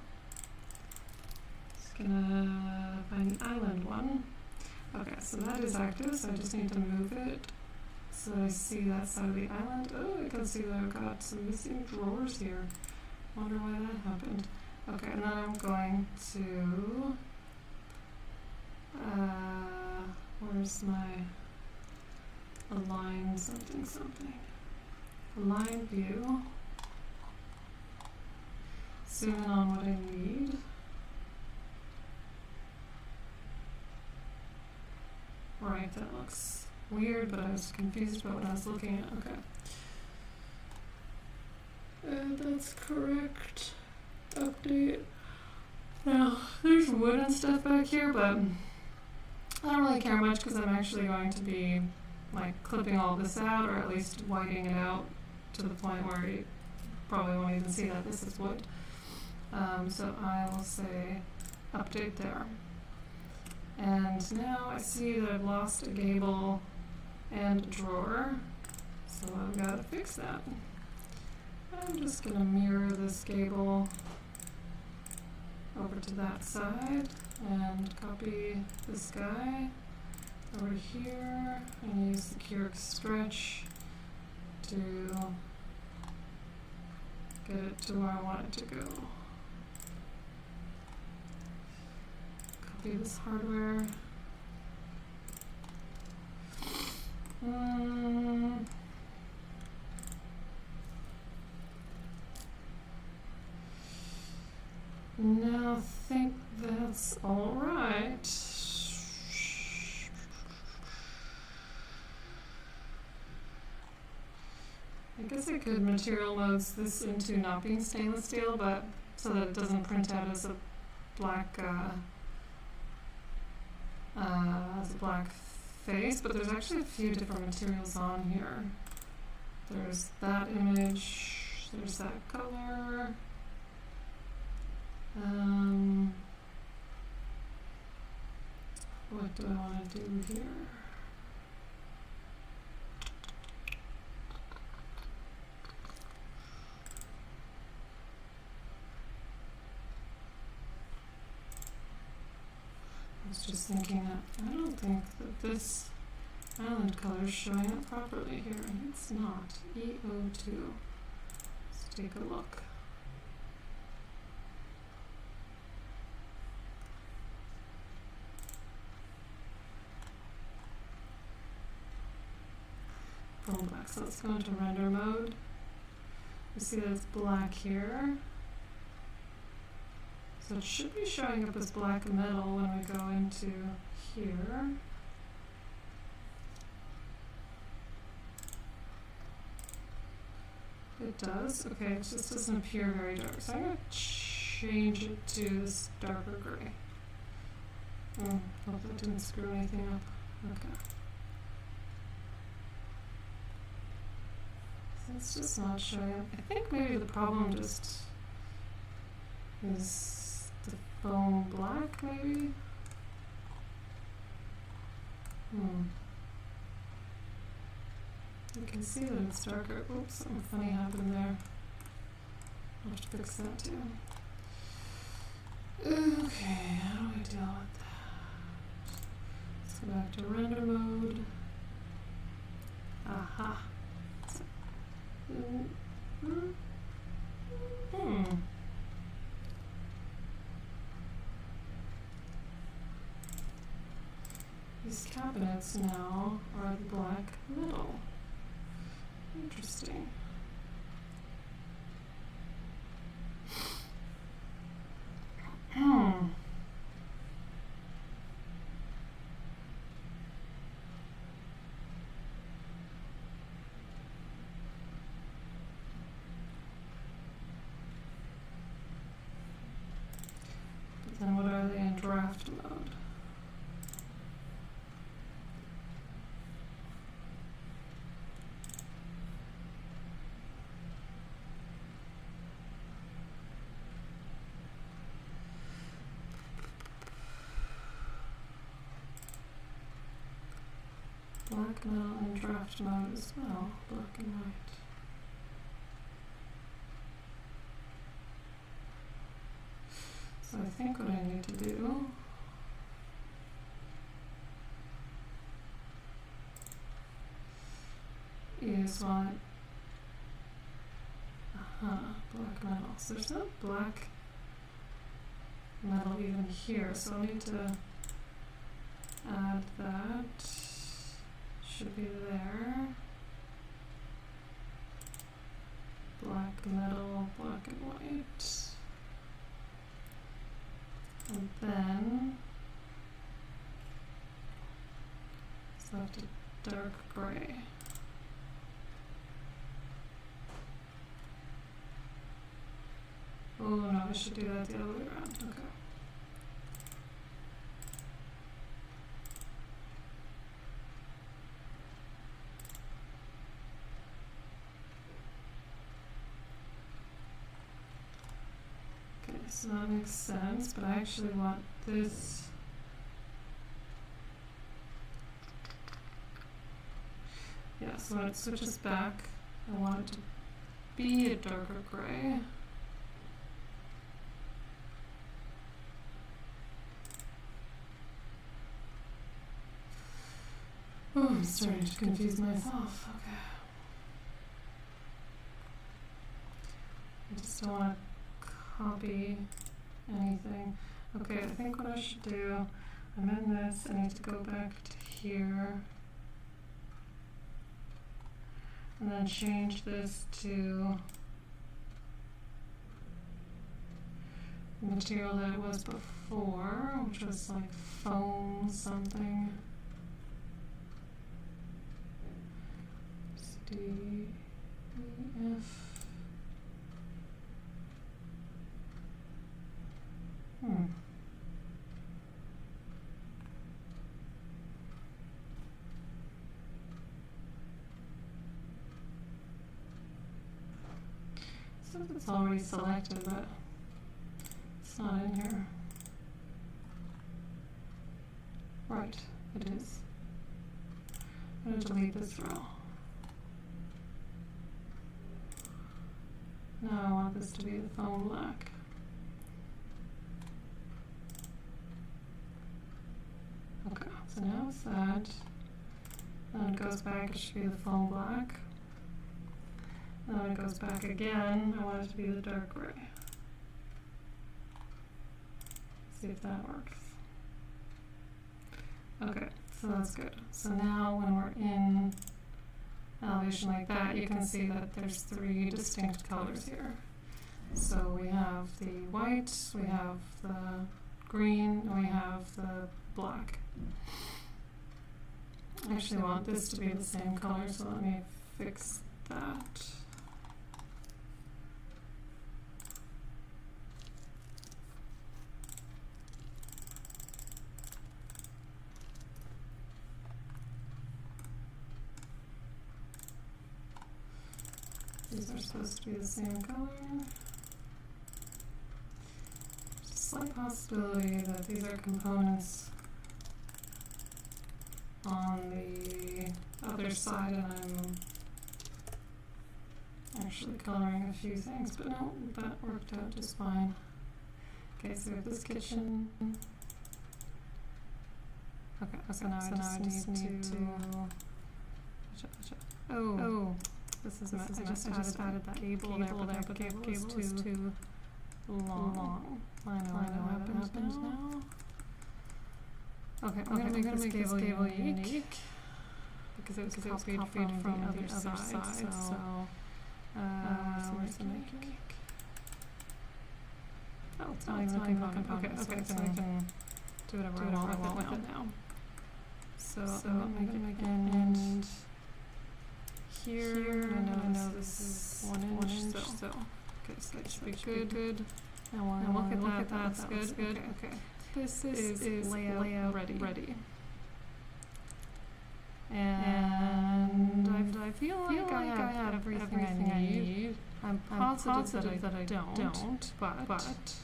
Just gonna find the island one. Okay, so that is active, so I just need to move it so I see that side of the island. Oh, I can see that I've got some missing drawers here. Wonder why that happened. Okay, and then I'm going to where's my align something? Align view. Zoom in on what I need. Right, that looks weird, but I was confused about what I was looking at. Okay. And that's correct. Update. Now, there's wood and stuff back here, but I don't really care much because I'm actually going to be like clipping all this out, or at least whiting it out to the point where you probably won't even see that this is wood. So I will say update there. And now I see that I've lost a gable and a drawer, so I've got to fix that. I'm just going to mirror this gable over to that side and copy this guy over here and use the Curic stretch to get it to where I want it to go. Copy this hardware. Now I think that's all right. I guess I could material modes this into not being stainless steel, but so that it doesn't print out as a black has a black face, but there's actually a few different materials on here. There's that image, there's that color. What do I want to do here? I was just thinking that I don't think that this island color is showing up properly here. It's not. EO2. Let's take a look. Full black. So let's go into render mode. You see that it's black here. So it should be showing up as black metal when we go into here. It does. Okay, it just doesn't appear very dark. So I'm going to change it to this darker gray. Hope that didn't screw anything up. Okay. So it's just not showing up. I think maybe the problem just is the foam black, maybe? You can see that it's darker. Oops, something funny happened there. I'll have to fix that too. Okay, how do I deal with that? Let's go back to render mode. Aha. These cabinets now are the black metal. Interesting. But then what are they in draft mode? Black metal in draft mode as well, black and white. So I think what I need to do is want black metal. So there's no black metal even here, so I'll need to add that. Should be there. Black metal, black and white. And then select a dark gray. Oh no, I should do that the other way around. Okay. So that makes sense, but I actually want this. Yeah, so when it switches back, I want it to be a darker gray. Oh, I'm starting to confuse myself. Okay. I just don't want to copy anything. Okay, I think what I should do, I'm in this, I need to go back to here and then change this to the material that it was before, which was like foam something. SDEF. it's already selected, but it's not in here. Right, it is. I'm going to delete this row. Now I want this to be the foam black. Okay, so now it's that. Then it goes back, it should be the foam black. Then when it goes back again, I want it to be the dark gray. See if that works. Okay, so that's good. So now when we're in elevation like that, you can see that there's 3 distinct colors here. So we have the white, we have the green, and we have the black. I actually want this to be the same color, so let me fix that. These are supposed to be the same color. There's a slight possibility that these are components on the other side and I'm actually coloring a few things, but no, that worked out just fine. Okay, so we have this kitchen. Okay, so now I just need to oh, this is I just added that cable there, but that cable is too long. I know what happened now. Okay, I'm gonna make this cable unique because it was copied from the other side. So where's the make unique? Oh, it's not even a component. Okay, so I can do whatever I want with it now. So I'm gonna make an end here. I know this is 1 inch, so okay, so that should be good. Now look at that. That's good. Okay. This is layout ready. And I feel like I have everything I need. I'm positive that I don't, but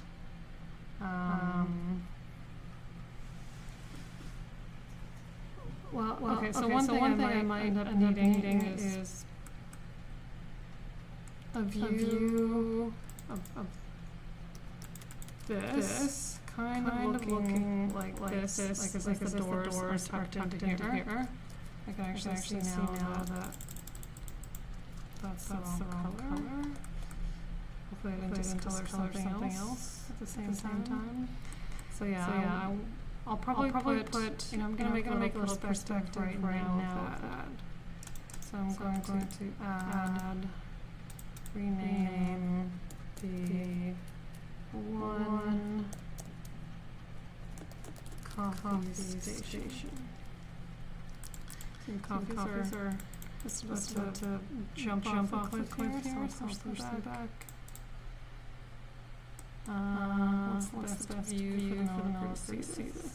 well, okay, so one thing I might end up needing is a view of this. Kind of looking like this, like as if the doors are tucked into here. I can actually see now that that's the wrong color. Hopefully I didn't just color something else at the same time. So yeah, I'll probably put I'm gonna make a little perspective right now of that. So I'm going to rename the one coffee station. Coffees are just about to jump off a cliff here, so I'll push that back. What's the best view for the millworker to see this?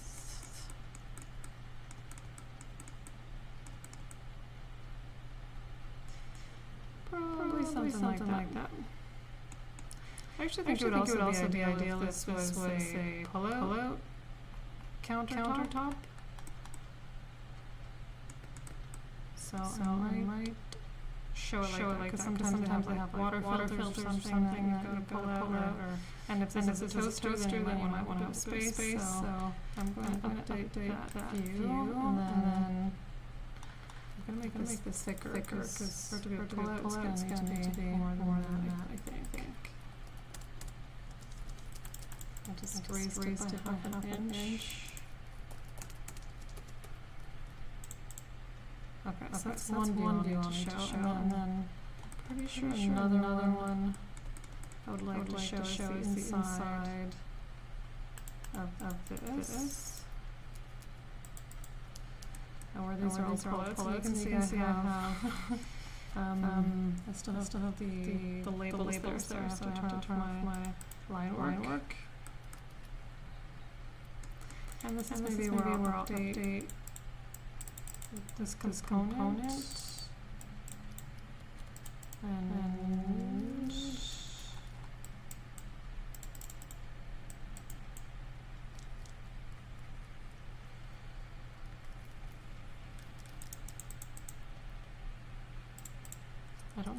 Probably something like that. I actually think it would also be ideal if this was a pull-out countertop. So I might show it like that, because sometimes they have water filters or something that you've got to pull out, and if this is a toaster, then you might want to have space. So I'm going to update that view, and then I'm going to make this thicker, because for it to be a pull-out, it's going to need to be more than that, I think. I'll just raise it by half an inch. Okay, so that's one view I need to show, and then pretty sure another one I would like to show is the inside of this. And where these are all pull-outs, you can see I have I still have the labels there, so I have to turn off my line work. And this is maybe where I'll update this component. And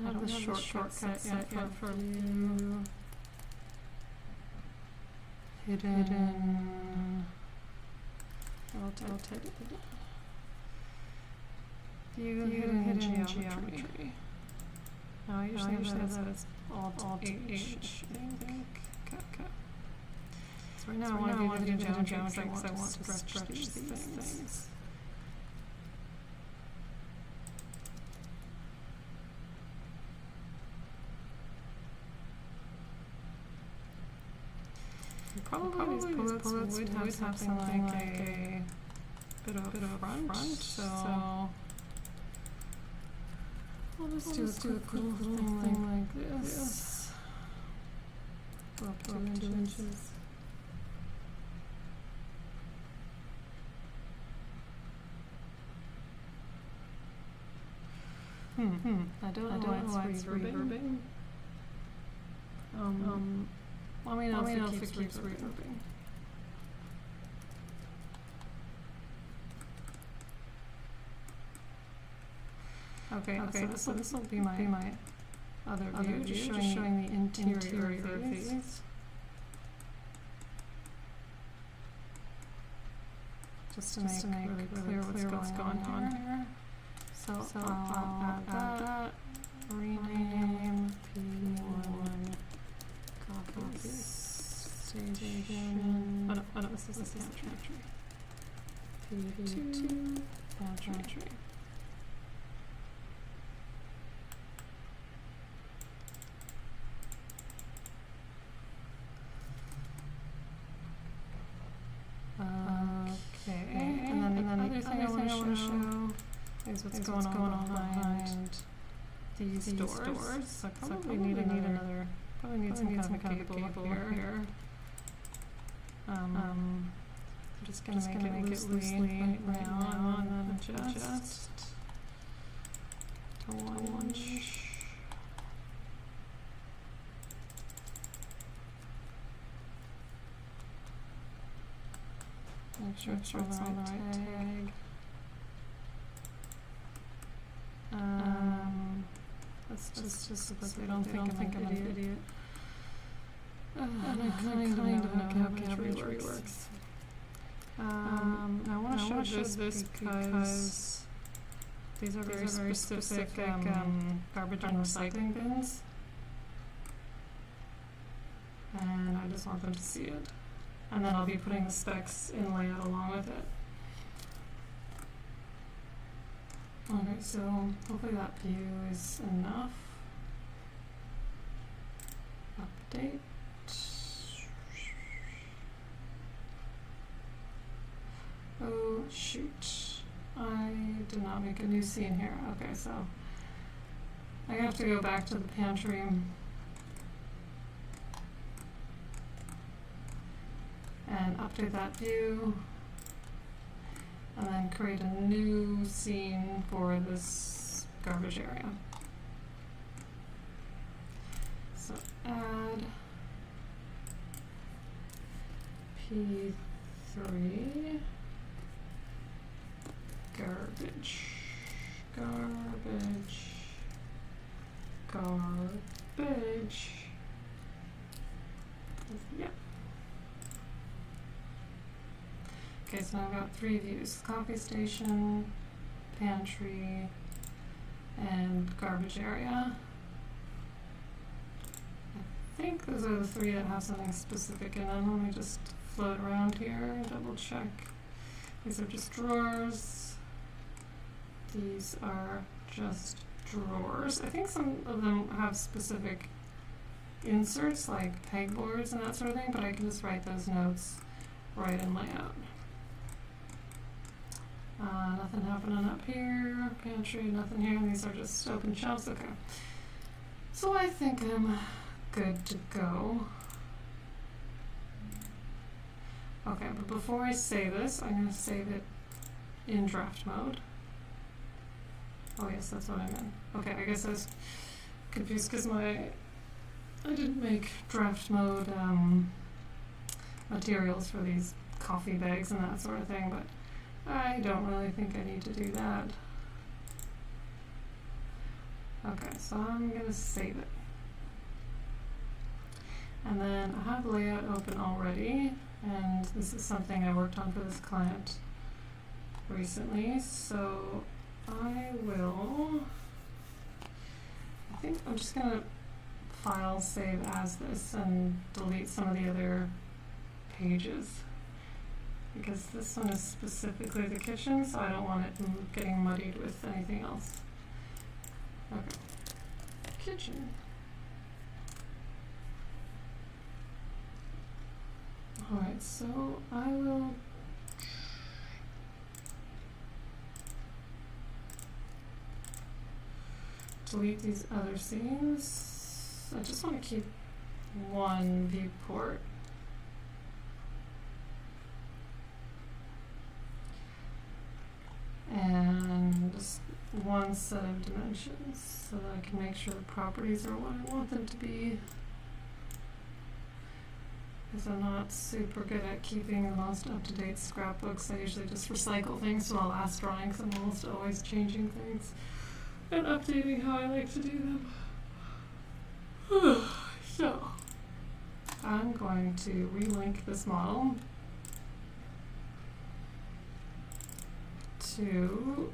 don't have the shortcut yet for view. Hidden. Rotate. View hidden geometry. Now usually that is Alt H, I think. Okay. So right now I want to do hidden geometry because I want to stretch these things. Probably these bullets would have something like a bit of a front, so I'll just do a quick little thing like this. Go up 2 inches. I don't know why it's reverbing. Let me know if it keeps reverbing. Okay, so this will be my other view, just showing the interior of these. Just to make really clear what's going on here. So I'll add that, rename P1 copy station. Oh no, this is the pantry. P2 pantry. Okay, and then the other thing I want to show is what's going on behind these doors. So I probably need another. Probably need some kind of cable here. I'm just gonna make it loosely right now and then adjust to 1 inch. Make sure it's on the right tag. That's just so that they don't think I'm an idiot. And I kind of know how cabbage works. I want to show this because these are very specific garbage and recycling bins. And I just want them to see it. And then I'll be putting the specs in LayOut along with it. Okay, so hopefully that view is enough. Update. Oh shoot, I did not make a new scene here. Okay, so I have to go back to the pantry and update that view, and then create a new scene for this garbage area. So add P3 garbage. Yeah. Okay, so now I've got 3 views: coffee station, pantry, and garbage area. I think those are the 3 that have something specific in them. Let me just float around here and double check. These are just drawers. These are just drawers. I think some of them have specific inserts like pegboards and that sort of thing, but I can just write those notes right in LayOut. Nothing happening up here. Pantry, nothing here. These are just open shelves. Okay. So I think I'm good to go. Okay, but before I save this, I'm going to save it in draft mode. Oh yes, that's what I meant. Okay, I guess I was confused because I didn't make draft mode materials for these coffee bags and that sort of thing, but I don't really think I need to do that. Okay, so I'm gonna save it. And then I have layout open already, and this is something I worked on for this client recently, so I think I'm just gonna file save as this and delete some of the other pages, because this one is specifically the kitchen, so I don't want it getting muddied with anything else. Okay, kitchen. Alright, so I will delete these other scenes. I just want to keep one viewport. And just one set of dimensions so that I can make sure the properties are what I want them to be. Because I'm not super good at keeping the most up-to-date scrapbooks. I usually just recycle things to my last drawings. I'm almost always changing things and updating how I like to do them. So, I'm going to relink this model to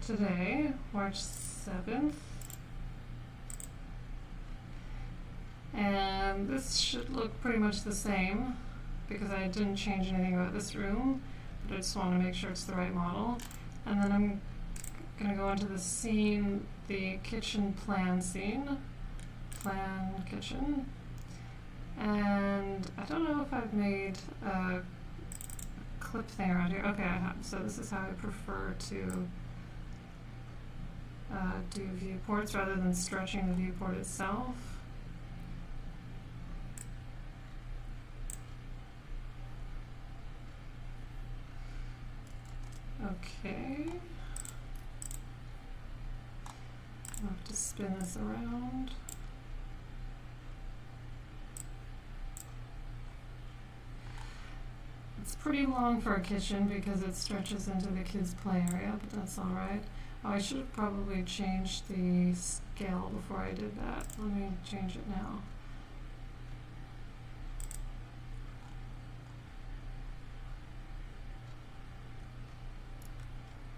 today, March 7th. And this should look pretty much the same because I didn't change anything about this room, but I just want to make sure it's the right model. And then I'm going to go into the scene, the kitchen plan scene, plan kitchen. And I don't know if I've made a clip thing around here. Okay, I have. So this is how I prefer to do viewports rather than stretching the viewport itself. Okay. I'll have to spin this around. It's pretty long for a kitchen because it stretches into the kids' play area, but that's alright. Oh, I should have probably changed the scale before I did that. Let me change it now.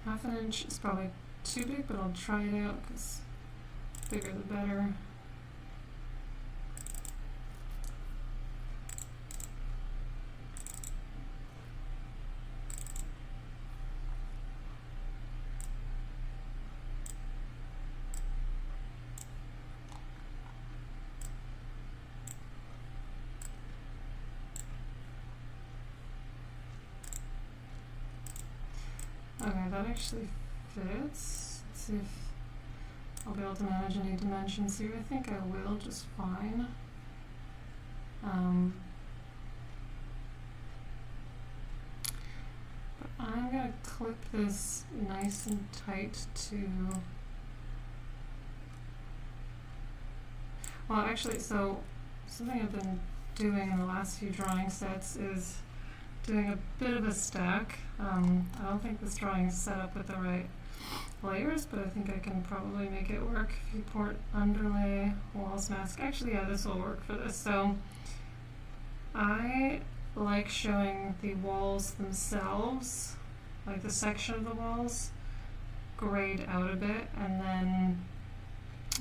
Half an inch is probably too big, but I'll try it out because bigger the better. Okay, that actually fits. Let's see if I'll be able to manage any dimensions here. I think I will just fine. But I'm going to clip this nice and tight to... Well, actually, so something I've been doing in the last few drawing sets is doing a bit of a stack. I don't think this drawing is set up with the right layers, but I think I can probably make it work. Viewport, underlay, walls, mask. Actually, yeah, this will work for this. So I like showing the walls themselves, like the section of the walls, grayed out a bit, and then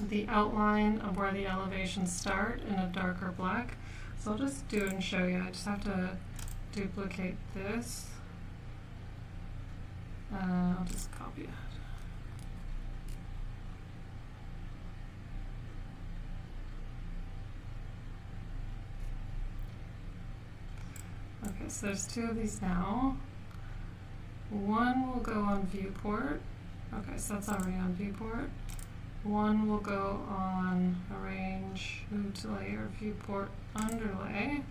the outline of where the elevations start in a darker black. So I'll just do it and show you. I just have to duplicate this. I'll just copy it. Okay, so there's two of these now. One will go on viewport. Okay, so that's already on viewport. One will go on arrange, move to layer, viewport, underlay.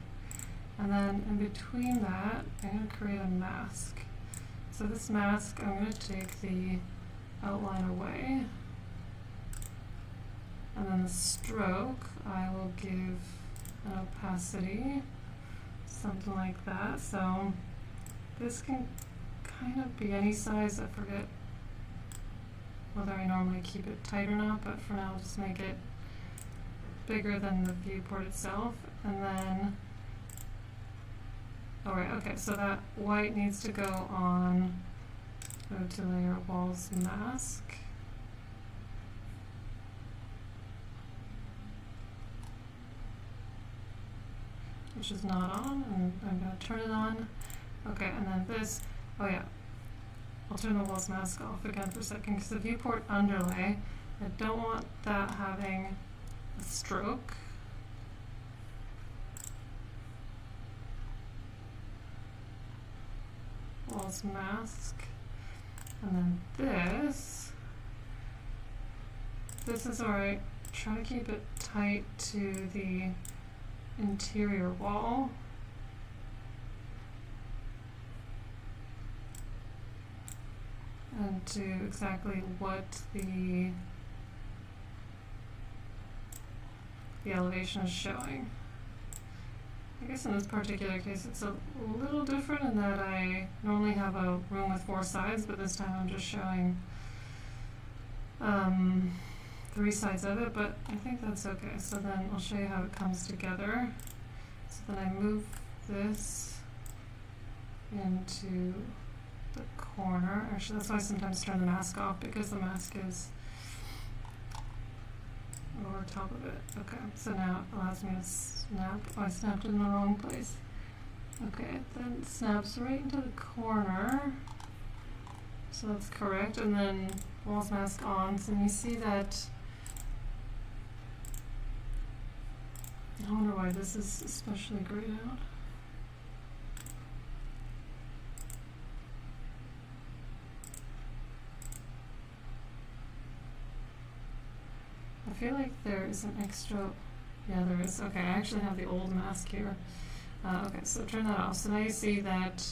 And then in between that, I'm going to create a mask. So this mask, I'm going to take the outline away. And then the stroke, I will give an opacity, something like that. So this can kind of be any size, I forget whether I normally keep it tight or not, but for now I'll just make it bigger than the viewport itself. And then, alright, okay, so that white needs to go on, go to layer walls mask. Which is not on, and I'm going to turn it on. Okay, and then this, oh yeah, I'll turn the walls mask off again for a second, because the viewport underlay, I don't want that having a stroke. Walls mask, and then this is alright. Try to keep it tight to the interior wall. And to exactly what the elevation is showing. I guess in this particular case it's a little different in that I normally have a room with 4 sides, but this time I'm just showing 3 sides of it, but I think that's okay. So then I'll show you how it comes together. So then I move this into the corner. Actually, that's why I sometimes turn the mask off, because the mask is over top of it. Okay, so now it allows me to snap. Oh, I snapped it in the wrong place. Okay, then it snaps right into the corner. So that's correct. And then walls mask on. So you see that. I wonder why this is especially grayed out. I feel like there is an extra, yeah there is, okay, I actually have the old mask here. Okay, so turn that off. So now you see that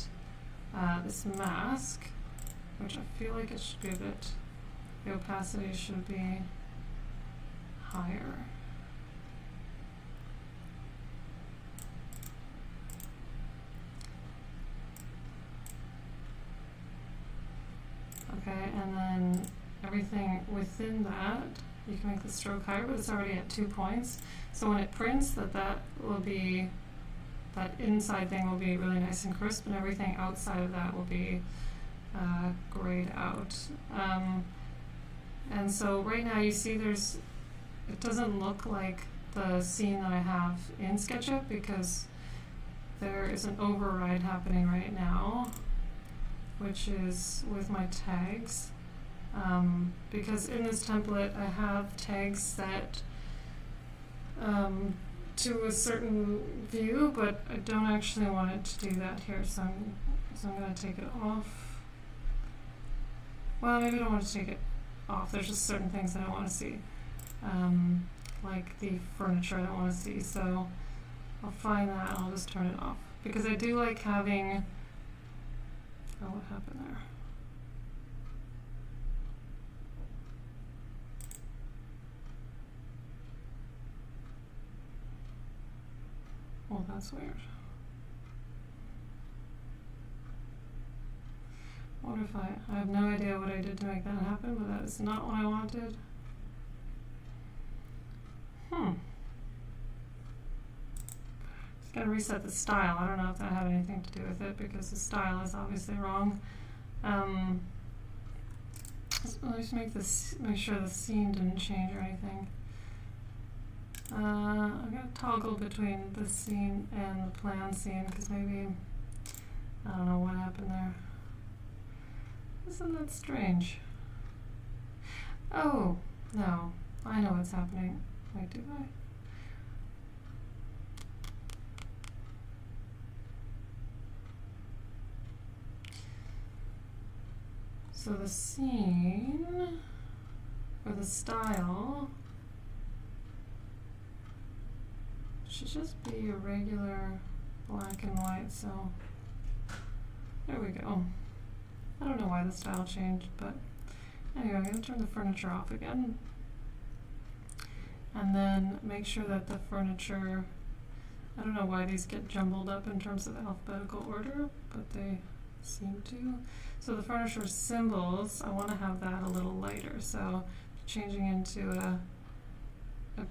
this mask, which I feel like it should be a bit, the opacity should be higher. Okay, and then everything within that, you can make the stroke higher, but it's already at 2 points. So when it prints, that will be, that inside thing will be really nice and crisp, and everything outside of that will be grayed out. And so right now you see it doesn't look like the scene that I have in SketchUp, because there is an override happening right now, which is with my tags. Because in this template I have tags set to a certain view, but I don't actually want it to do that here, so I'm going to take it off. Well, maybe I don't want to take it off. There's just certain things that I want to see, like the furniture I don't want to see, so I'll find that and I'll just turn it off. Because I do like having, oh, what happened there? Oh, that's weird. What if I have no idea what I did to make that happen, but that is not what I wanted. Just gotta reset the style. I don't know if that had anything to do with it, because the style is obviously wrong. Let me just make sure the scene didn't change or anything. I'm going to toggle between this scene and the plan scene, because maybe, I don't know what happened there. Isn't that strange? Oh, no, I know what's happening. Wait, do I? So the scene, or the style, should just be a regular black and white, so there we go. I don't know why the style changed, but anyway, I'm going to turn the furniture off again. And then make sure that the furniture, I don't know why these get jumbled up in terms of alphabetical order, but they seem to. So the furniture symbols, I want to have that a little lighter. So changing into a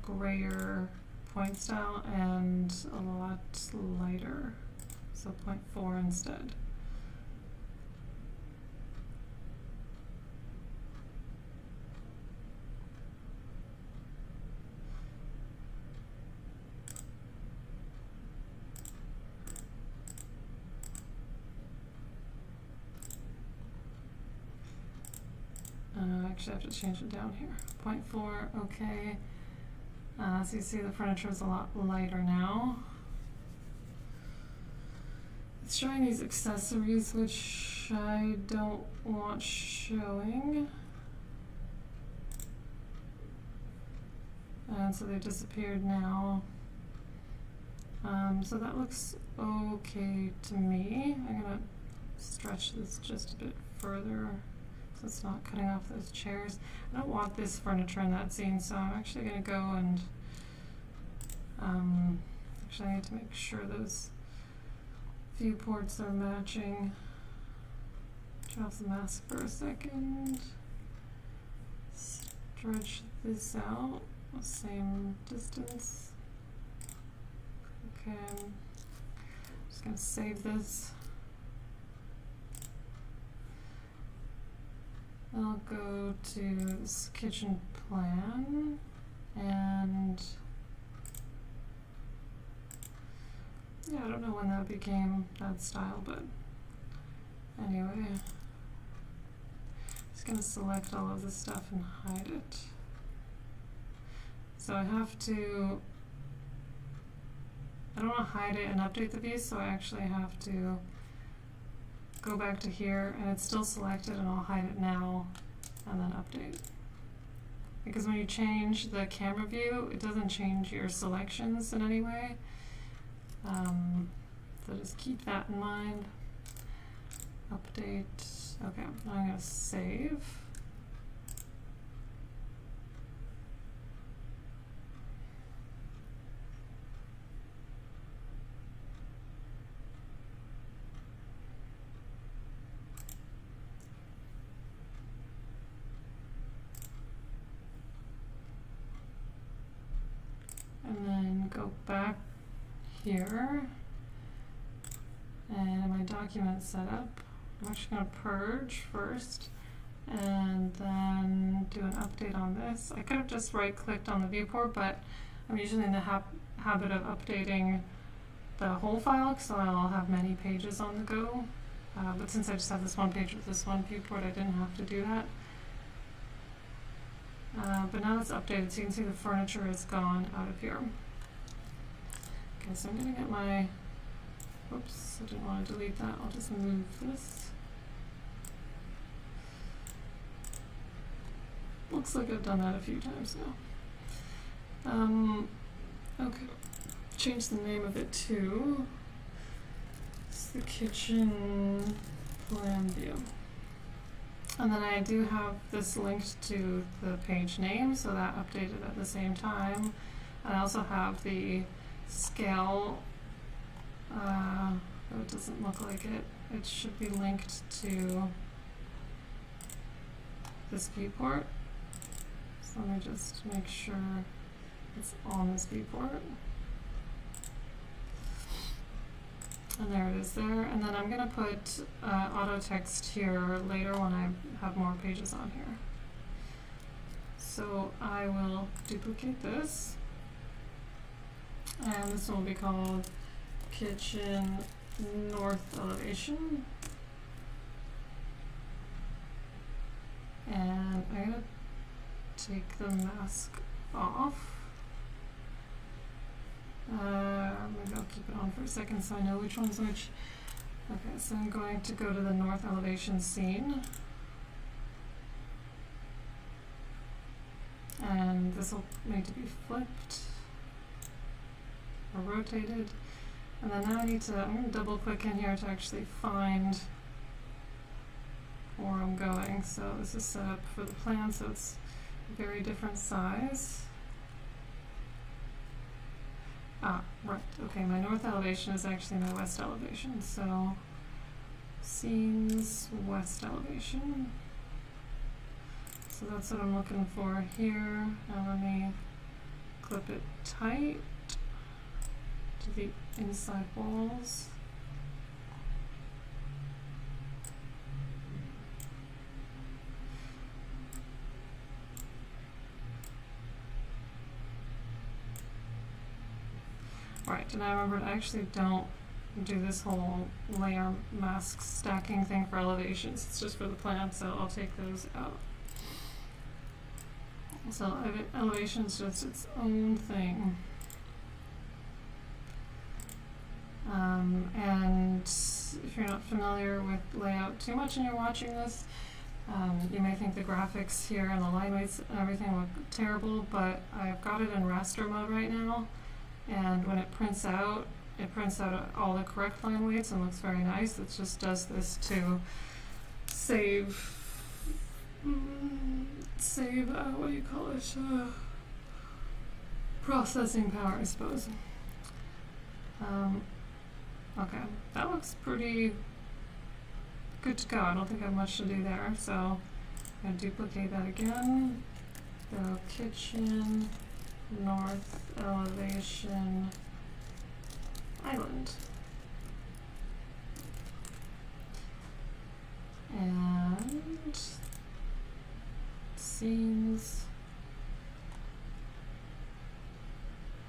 grayer point style and a lot lighter. So 0.4 instead. Actually, I have to change it down here. 0.4, okay. So you see the furniture is a lot lighter now. It's showing these accessories, which I don't want showing. And so they disappeared now. So that looks okay to me. I'm gonna stretch this just a bit further so it's not cutting off those chairs. I don't want this furniture in that scene, so I'm actually gonna go and actually I need to make sure those viewports are matching. Turn off the mask for a second. Stretch this out, same distance. Okay, I'm just gonna save this. I'll go to this kitchen plan and yeah, I don't know when that became that style, but anyway, just gonna select all of this stuff and hide it. So I have to, I don't want to hide it and update the view, so I actually have to go back to here and it's still selected and I'll hide it now and then update. Because when you change the camera view, it doesn't change your selections in any way. So just keep that in mind. Update. Okay, now I'm going to save. And then go back here, and my document setup. I'm actually going to purge first, and then do an update on this. I could have just right-clicked on the viewport, but I'm usually in the habit of updating the whole file, so I'll have many pages on the go. But since I just have this one page with this one viewport, I didn't have to do that. But now it's updated, so you can see the furniture is gone out of here. Okay, so I'm going to get my, oops, I didn't want to delete that, I'll just move this. Looks like I've done that a few times now. Okay, change the name of it to, it's the kitchen plan view. And then I do have this linked to the page name, so that updated at the same time. I also have the scale, though it doesn't look like it. It should be linked to this viewport. So let me just make sure it's on this viewport. And there it is there. And then I'm going to put auto text here later when I have more pages on here. So I will duplicate this. And this will be called Kitchen North Elevation. And I'm going to take the mask off. Maybe I'll keep it on for a second so I know which one's which. Okay, so I'm going to go to the north elevation scene. And this will need to be flipped or rotated. And then now I'm going to double click in here to actually find where I'm going. So this is set up for the plan, so it's a very different size. Ah, right, okay, my north elevation is actually my west elevation, so scenes, west elevation. So that's what I'm looking for here. Now let me clip it tight to the inside walls. Right, and I remembered I actually don't do this whole layer mask stacking thing for elevations. It's just for the plan, so I'll take those out. So elevation is just its own thing. And if you're not familiar with layout too much and you're watching this, you may think the graphics here and the line weights and everything look terrible, but I've got it in raster mode right now. And when it prints out all the correct line weights and looks very nice. It just does this to save, what do you call it? Processing power, I suppose. Okay, that looks pretty good to go. I don't think I have much to do there, so I'm going to duplicate that again. Go kitchen, north elevation, island. And scenes.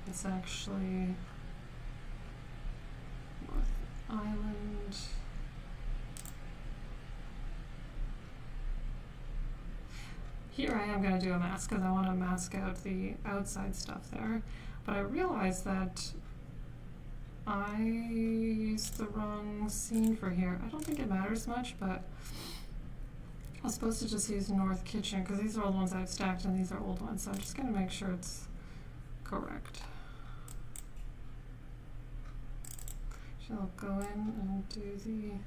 It's actually North Island. Here I am going to do a mask because I want to mask out the outside stuff there. But I realized that I used the wrong scene for here. I don't think it matters much, but I was supposed to just use North Kitchen because these are all the ones I've stacked and these are old ones. So I'm just going to make sure it's correct. So I'll go in and do the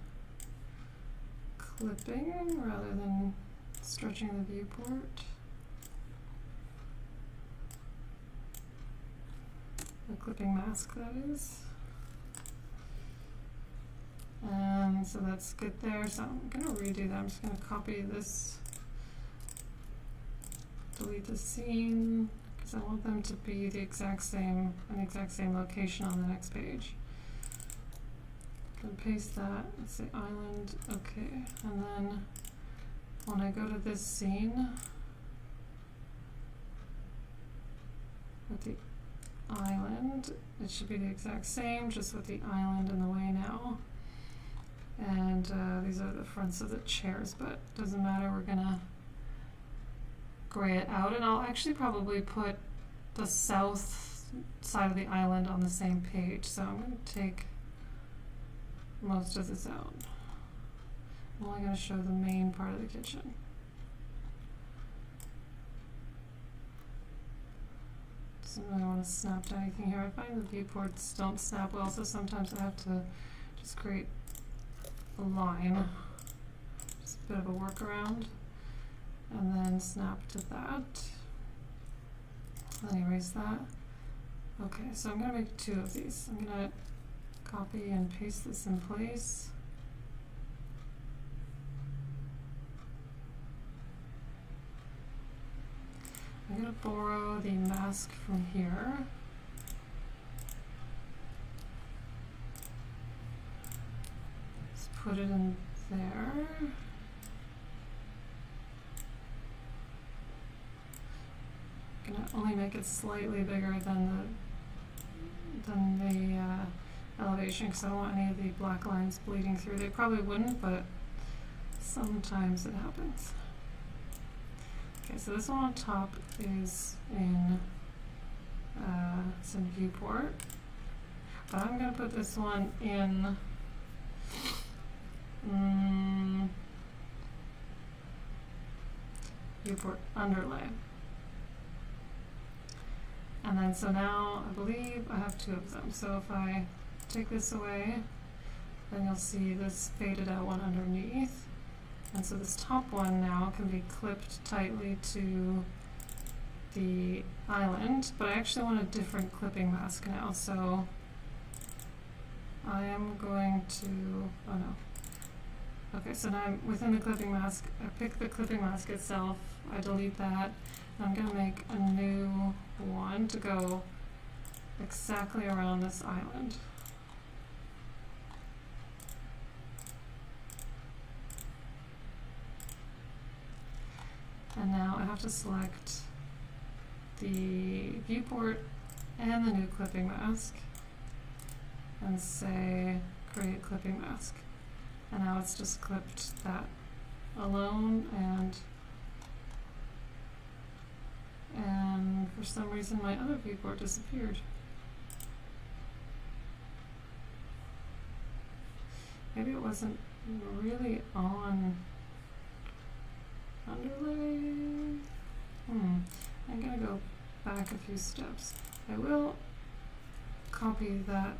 clipping rather than stretching the viewport. The clipping mask, that is. And so that's good there. So I'm going to redo that. I'm just going to copy this, delete the scene, because I want them to be the exact same, an exact same location on the next page. Going to paste that. Let's say island. Okay. And then when I go to this scene with the island, it should be the exact same, just with the island in the way now. And these are the fronts of the chairs, but doesn't matter, we're gonna gray it out, and I'll actually probably put the south side of the island on the same page, so I'm gonna take most of this out. I'm only gonna show the main part of the kitchen. Doesn't really want to snap to anything here. I find the viewports don't snap well, so sometimes I have to just create a line, just a bit of a workaround, and then snap to that, then erase that. Okay, so I'm going to make two of these. I'm going to copy and paste this in place. I'm going to borrow the mask from here. Put it in there. I'm gonna only make it slightly bigger than the elevation because I don't want any of the black lines bleeding through. They probably wouldn't, but sometimes it happens. Okay, so this one on top is in it's in viewport, but I'm gonna put this one in viewport underlay. And then so now I believe I have two of them. So if I take this away, then you'll see this faded out one underneath. And so this top one now can be clipped tightly to the island, but I actually want a different clipping mask now. So I am going to, oh no. Okay, so now I'm within the clipping mask. I pick the clipping mask itself. I delete that. And I'm gonna make a new one to go exactly around this island. And now I have to select the viewport and the new clipping mask and say create clipping mask. And now it's just clipped that alone, and for some reason my other viewport disappeared. Maybe it wasn't really on underlay. I'm gonna go back a few steps. I will copy that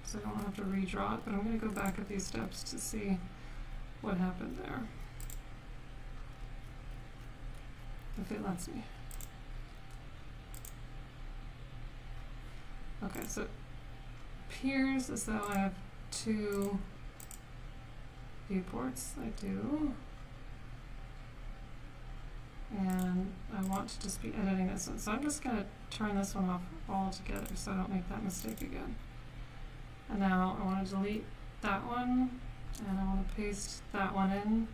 so I don't have to redraw it, but I'm going to go back a few steps to see what happened there, if it lets me. Okay, so it appears as though I have two viewports. I do. And I want to just be editing this one. So I'm just going to turn this one off altogether so I don't make that mistake again. And now I want to delete that one, and I want to paste that one in,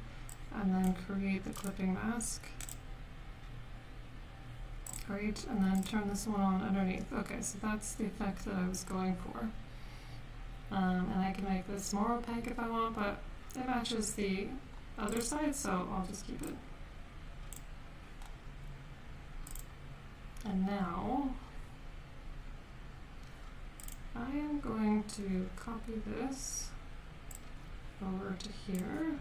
and then create the clipping mask. Great, and then turn this one on underneath. Okay, so that's the effect that I was going for. And I can make this more opaque if I want, but it matches the other side, so I'll just keep it. And now I am going to copy this over to here,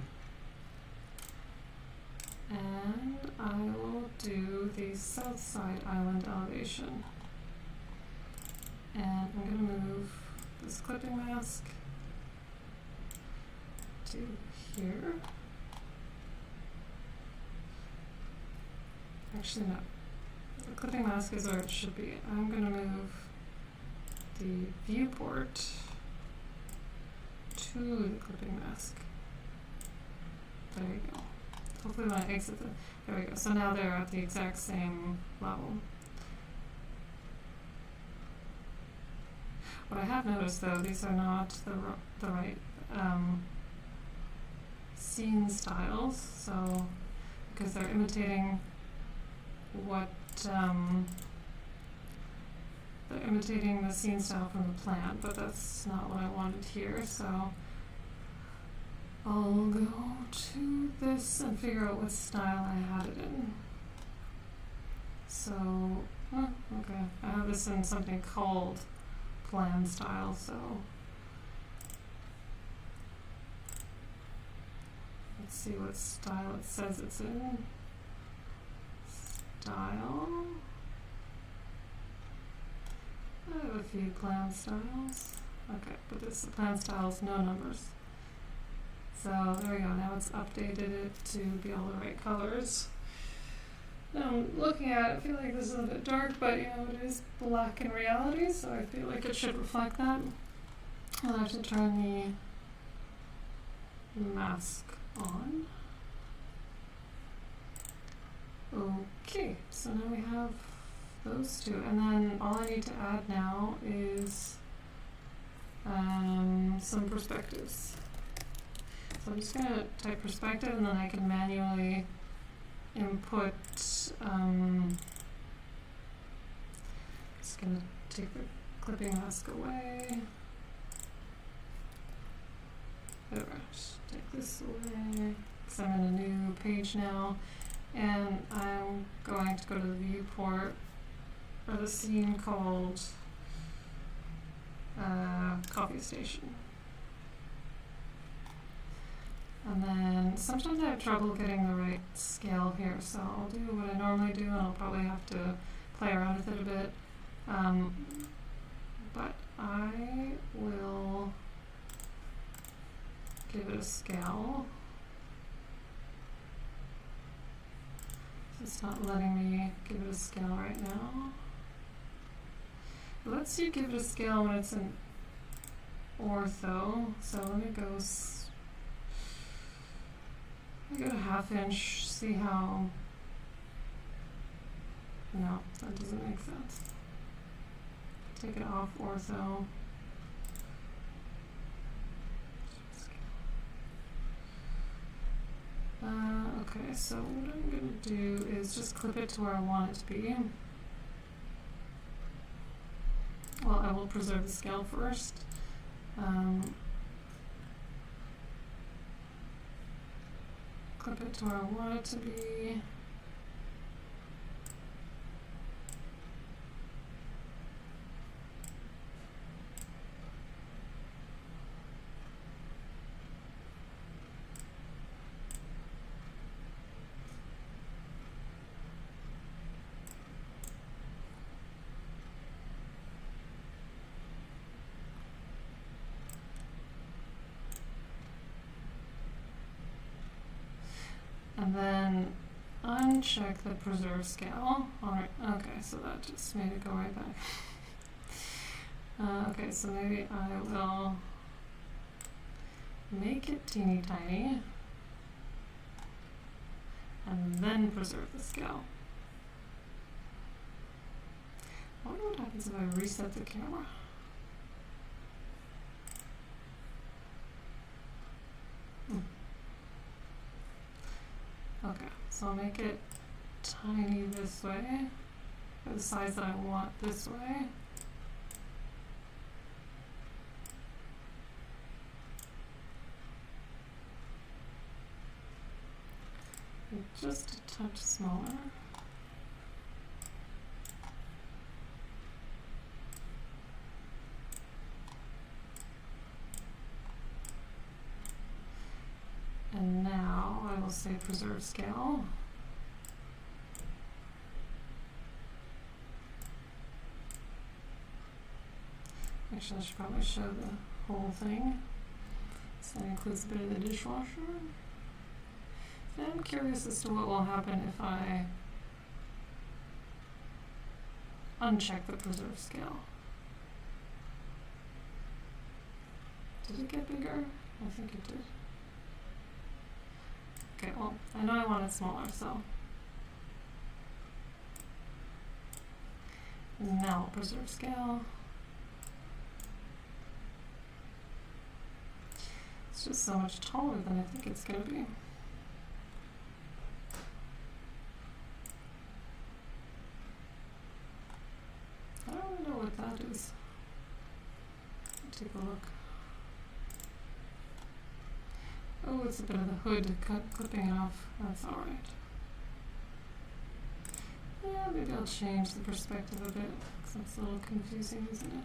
and I will do the south side island elevation. And I'm going to move this clipping mask to here. Actually, no. The clipping mask is where it should be. I'm going to move the viewport to the clipping mask. There you go. Hopefully when I exit there we go. So now they're at the exact same level. What I have noticed though, these are not the right scene styles, so because they're imitating what they're imitating the scene style from the plan, but that's not what I wanted here, so I'll go to this and figure out what style I had it in. So, okay, I have this in something called plan style, so let's see what style it says it's in. Style. I have a few plan styles. Okay, but this the plan styles, no numbers. So there we go. Now it's updated it to be all the right colors. Now I'm looking at it, I feel like this is a bit dark, but you know it is black in reality, so I feel like it should reflect that. I'll have to turn the mask on. Okay, so now we have those two, and then all I need to add now is some perspectives. So I'm just going to type perspective, and then I can manually input, just going to take the clipping mask away. Just take this away, because I'm in a new page now, and I'm going to go to the viewport, or the scene called coffee station. And then sometimes I have trouble getting the right scale here, so I'll do what I normally do, and I'll probably have to play around with it a bit. But I will give it a scale. It's not letting me give it a scale right now. It lets you give it a scale when it's in ortho, so let me go I go to 1/2 inch, see how, no, that doesn't make sense. Take it off ortho. Okay, so what I'm going to do is just clip it to where I want it to be. Well, I will preserve the scale first. Clip it to where I want it to be. And then uncheck the preserve scale. Alright, okay, so that just made it go right back. Okay, so maybe I will make it teeny tiny and then preserve the scale. I wonder what happens if I reset the camera. Okay, so I'll make it tiny this way, the size that I want this way. And just a touch smaller. And now I will say preserve scale. Actually, I should probably show the whole thing. So that includes a bit of the dishwasher. And I'm curious as to what will happen if I uncheck the preserve scale. Did it get bigger? I think it did. Okay, well, I know I want it smaller, so. Now preserve scale. It's just so much taller than I think it's going to be. I don't really know what that is. Take a look. Oh, it's a bit of the hood clipping it off. That's alright. Yeah, maybe I'll change the perspective a bit, because that's a little confusing, isn't it?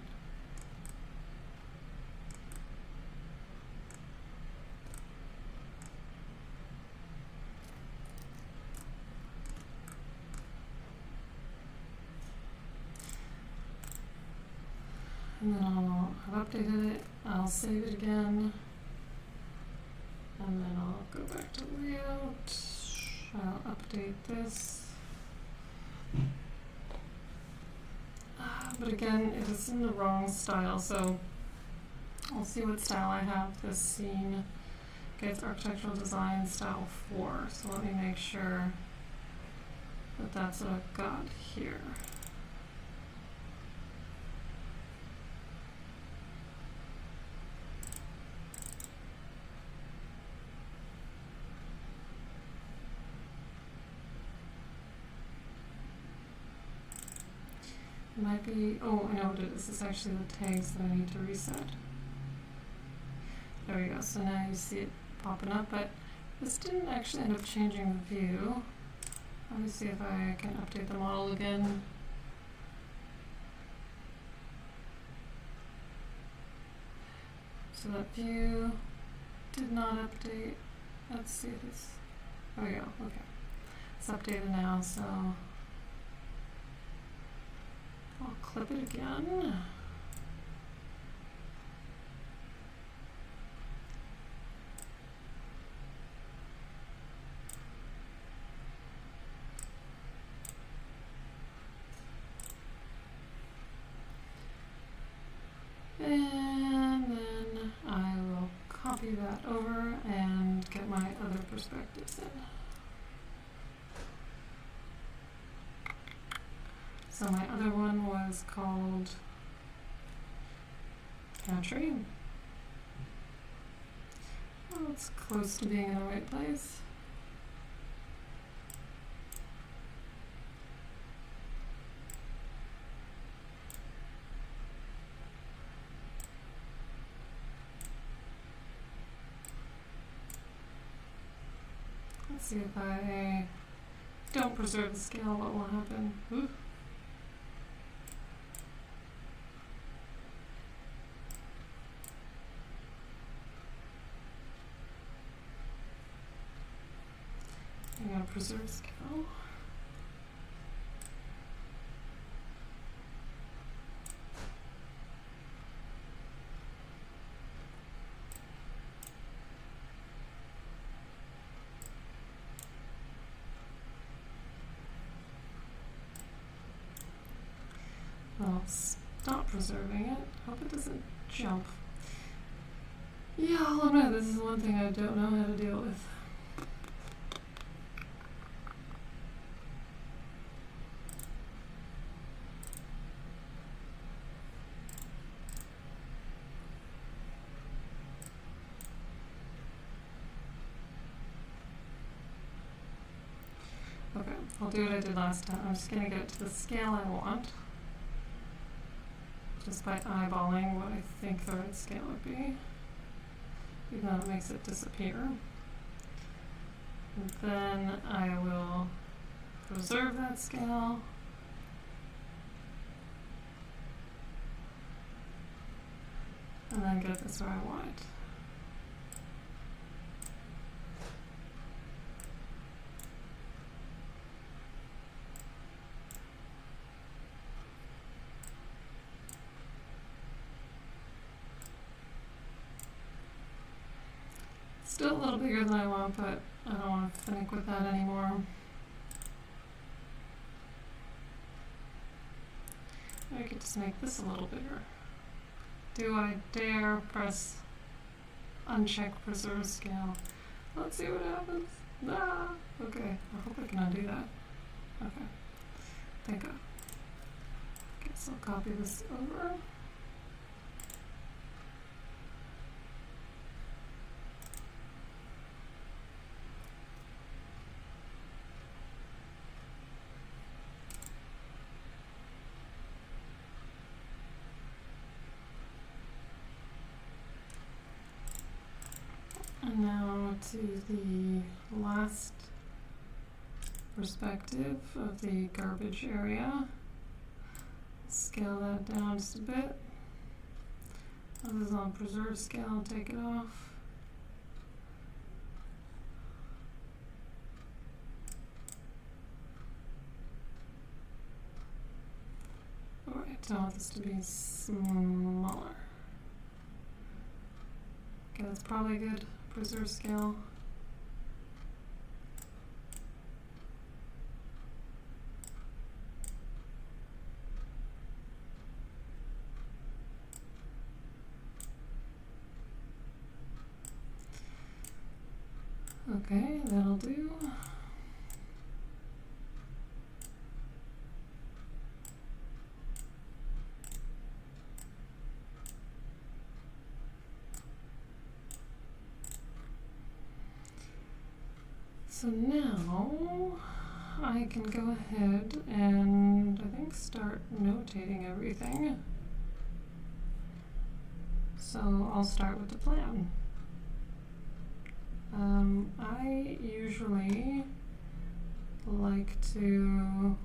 And then I've updated it, I'll save it again. And then I'll go back to layout, I'll update this. But again, it is in the wrong style, so I'll see what style I have this scene. Okay, it's architectural design style 4, so let me make sure that that's what I've got here. It might be, oh, I know what it is. It's actually the tags that I need to reset. There we go. So now you see it popping up, but this didn't actually end up changing the view. Let me see if I can update the model again. So that view did not update. Let's see if it's, there we go, okay. It's updated now, so I'll clip it again. And then I will copy copy that over and get my other perspectives in. So my other one was called pantry. Well, it's close to being in the right place. Let's see if I don't preserve the scale, what will happen. Ooh. I'm going to preserve scale. I'll stop preserving it. Hope it doesn't jump. Yeah, I'll admit this is one thing I don't know how to deal with. Okay, I'll do what I did last time. I'm just going to get it to the scale I want, just by eyeballing what I think the right scale would be, even though it makes it disappear. And then I will preserve that scale. And then get this where I want it. Still a little bigger than I want, but I don't want to finick with that anymore. I could just make this a little bigger. Do I dare press uncheck preserve scale? Let's see what happens. Ah, okay, I hope I can undo that. Okay, thank God. Guess I'll copy this over. And now to the last perspective of the garbage area. Scale that down just a bit. This is on preserve scale, take it off. Alright, I want this to be smaller. Okay, that's probably good. Preserve scale. Okay, that'll do. So now I can go ahead and I think start notating everything. So I'll start with the plan. I usually like to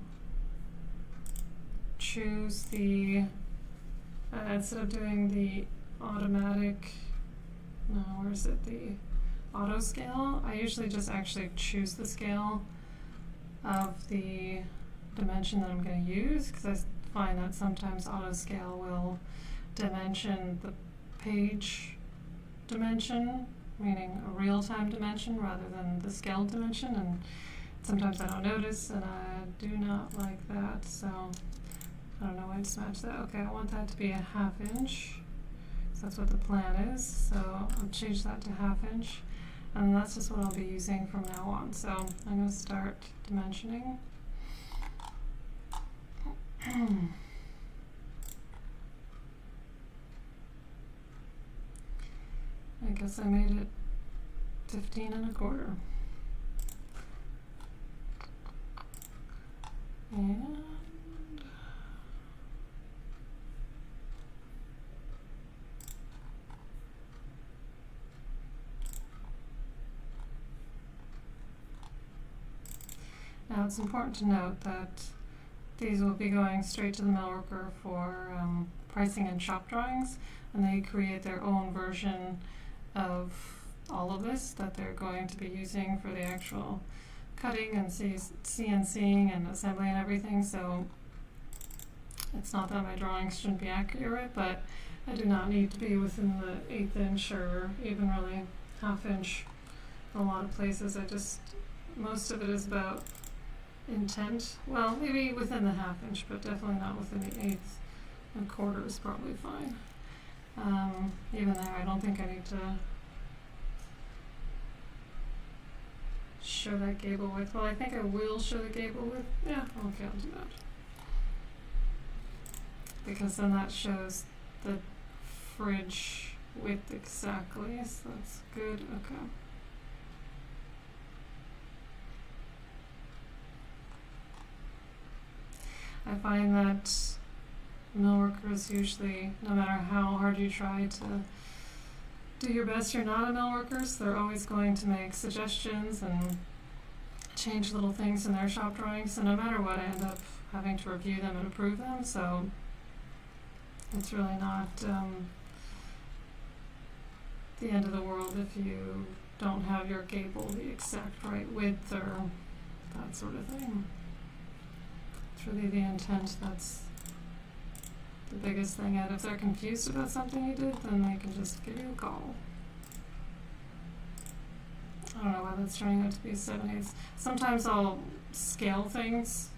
choose the, instead of doing the automatic, no, where is it, the auto scale, I usually just actually choose the scale of the dimension that I'm going to use, because I find that sometimes auto scale will dimension the page dimension, meaning a real-time dimension rather than the scale dimension, and sometimes I don't notice, and I do not like that, so I don't know why I just match that. Okay, I want that to be a 1/2 inch, 'cause that's what the plan is. So I'll change that to 1/2 inch, and that's just what I'll be using from now on. So I'm going to start dimensioning. I guess I made it 15 1/4. And now it's important to note that these will be going straight to the millworker for pricing and shop drawings, and they create their own version of all of this that they're going to be using for the actual cutting and CNCing and assembly and everything. So it's not that my drawings shouldn't be accurate, but I do not need to be within the 1/8 inch or even really 1/2 inch. In a lot of places, most of it is about intent. Well, maybe within the 1/2 inch, but definitely not within the 1/8. 1/4 is probably fine. Even there, I don't think I need to show that gable width. Well, I think I will show the gable width. Yeah, okay, I'll do that. Because then that shows the fridge width exactly, so that's good. Okay. I find that millworkers usually, no matter how hard you try to do your best, you're not a millworker, so they're always going to make suggestions and change little things in their shop drawings. So no matter what, I end up having to review them and approve them. So it's really not the end of the world if you don't have your gable the exact right width or that sort of thing. It's really the intent that's the biggest thing. And if they're confused about something you did, then they can just give you a call. I don't know why that's turning out to be 7/8. Sometimes I'll scale things,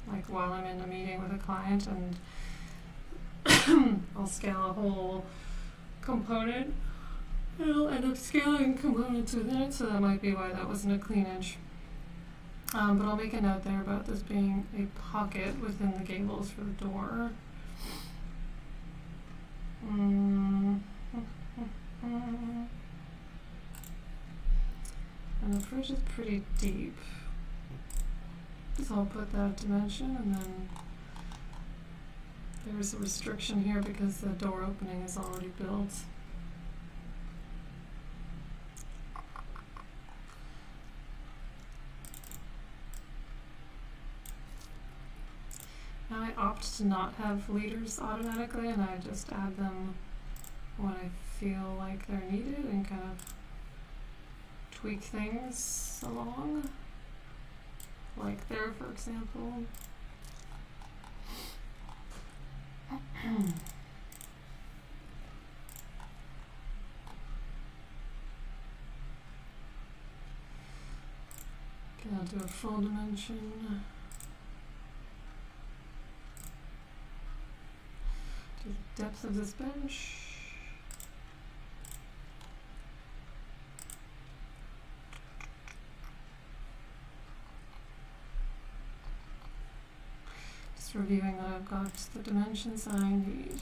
like while I'm in a meeting with a client, and I'll scale a whole component. It'll end up scaling components within it, so that might be why that wasn't a clean edge. But I'll make a note there about this being a pocket within the gables for the door. And the fridge is pretty deep, so I'll put that dimension, and then there's a restriction here because the door opening is already built. Now I opt to not have leaders automatically, and I just add them when I feel like they're needed and kind of tweak things along, like there, for example. Okay, I'll do a full dimension. Do the depth of this bench. Just reviewing that I've got the dimensions I need.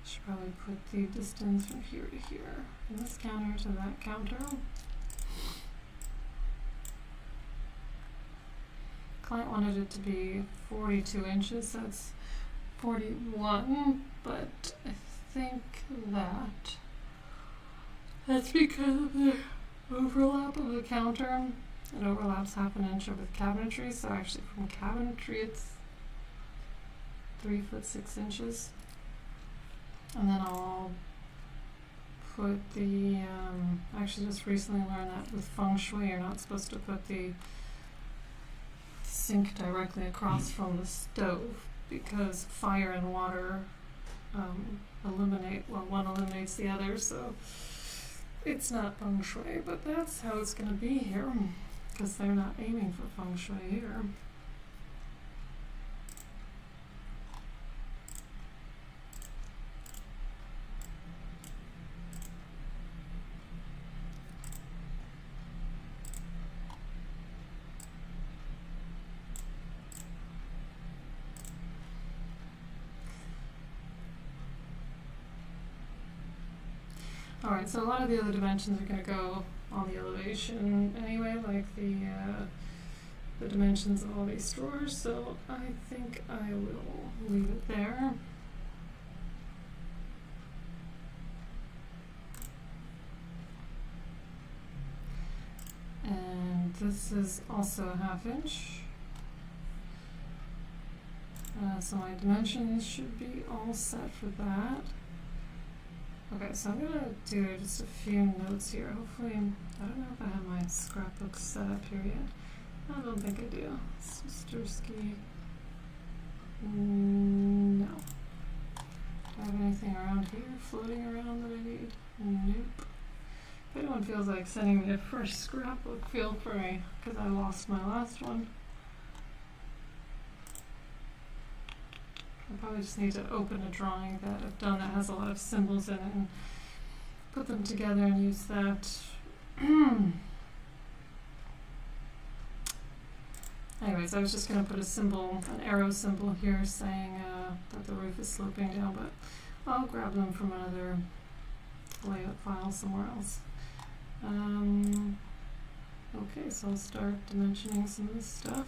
Should probably put the distance from here to here, from this counter to that counter. Client wanted it to be 42 inches, that's 41, but I think that's because of the overlap of the counter. It overlaps 1/2 inch with cabinetry, so actually from cabinetry it's 3 foot 6 inches. And then I'll put the, I actually just recently learned that with feng shui you're not supposed to put the sink directly across from the stove, because fire and water one eliminates the other, so it's not feng shui, but that's how it's going to be here, because they're not aiming for feng shui here. Alright, so a lot of the other dimensions are going to go on the elevation anyway, like the dimensions of all these drawers, so I think I will leave it there. And this is also a 1/2 inch. So my dimensions should be all set for that. Okay, so I'm going to do just a few notes here. Hopefully, I don't know if I have my scrapbook set up here yet. I don't think I do. Sisterski. No. Do I have anything around here floating around that I need? Nope. If anyone feels like sending me a fresh scrapbook, feel free, because I lost my last one. I probably just need to open a drawing that I've done that has a lot of symbols in it and put them together and use that. Anyways, I was just going to put a symbol, an arrow symbol here saying that the roof is sloping down, but I'll grab them from another layout file somewhere else. Okay, so I'll start dimensioning some of this stuff.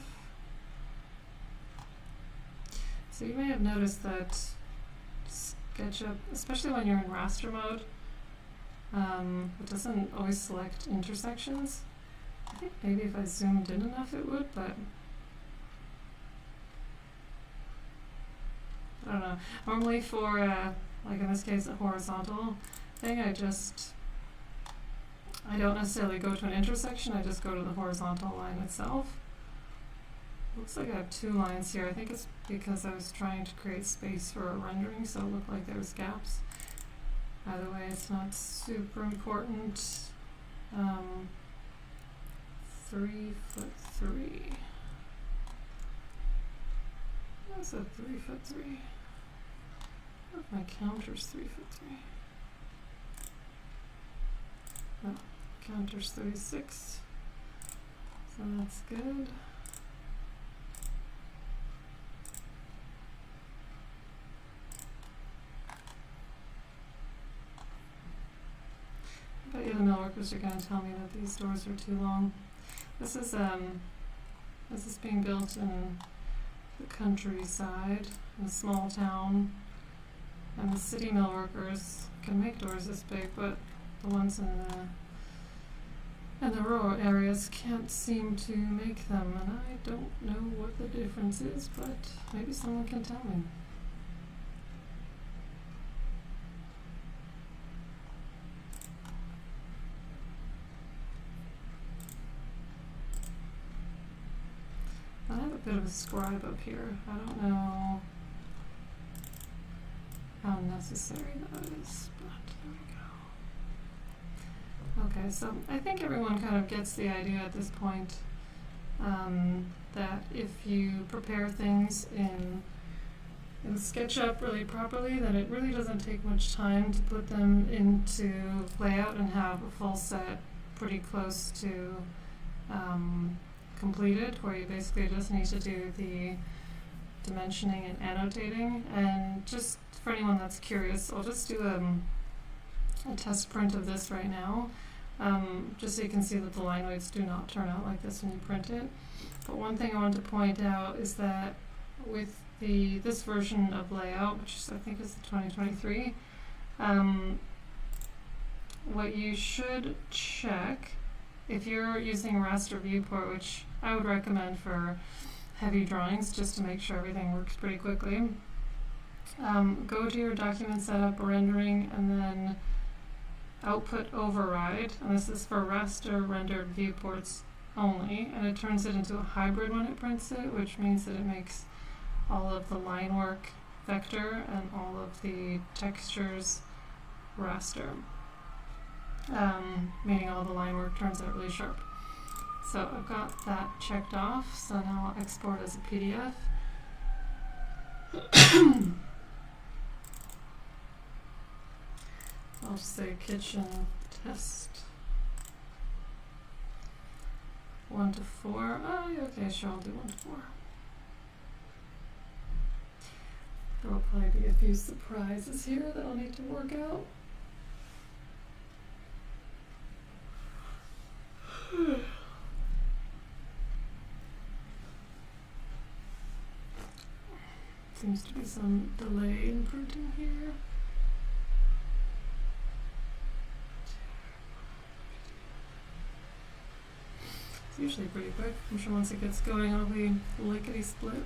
So you may have noticed that SketchUp, especially when you're in raster mode, it doesn't always select intersections. I think maybe if I zoomed in enough it would, but I don't know. Normally for, like in this case, a horizontal thing, I don't necessarily go to an intersection, I just go to the horizontal line itself. Looks like I have 2 lines here. I think it's because I was trying to create space for a rendering, so it looked like there was gaps. Either way, it's not super important. 3'3". That's a 3'3". What if my counter's 3'3"? No, counter's 36. So that's good. But yeah, the millworkers are going to tell me that these doors are too long. This is being built in the countryside, in a small town, and the city millworkers can make doors this big, but the ones in the rural areas can't seem to make them, and I don't know what the difference is, but maybe someone can tell me. I have a bit of a scribe up here. I don't know how necessary that is, but there we go. Okay, so I think everyone kind of gets the idea at this point that if you prepare things in SketchUp really properly, then it really doesn't take much time to put them into LayOut and have a full set pretty close to completed, where you basically just need to do the dimensioning and annotating. And just for anyone that's curious, I'll just do a test print of this right now, just so you can see that the line weights do not turn out like this when you print it. But one thing I want to point out is that with this version of LayOut, which I think is the 2023, what you should check if you're using raster viewport, which I would recommend for heavy drawings just to make sure everything works pretty quickly, go to your document setup, rendering, and then output override, and this is for raster rendered viewports only, and it turns it into a hybrid when it prints it, which means that it makes all of the line work vector and all of the textures raster. Meaning all the line work turns out really sharp. So I've got that checked off, so now I'll export as a PDF. I'll just say kitchen test 1 to 4. Oh, yeah, okay, sure, I'll do 1 to 4. There will probably be a few surprises here that I'll need to work out. seems to be some delay in printing here. It's usually pretty quick. I'm sure once it gets going it'll be lickety split.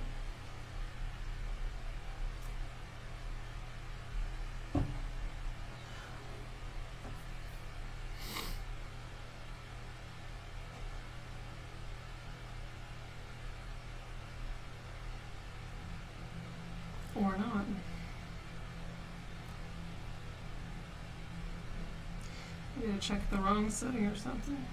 Or not. Maybe I checked the wrong setting or something.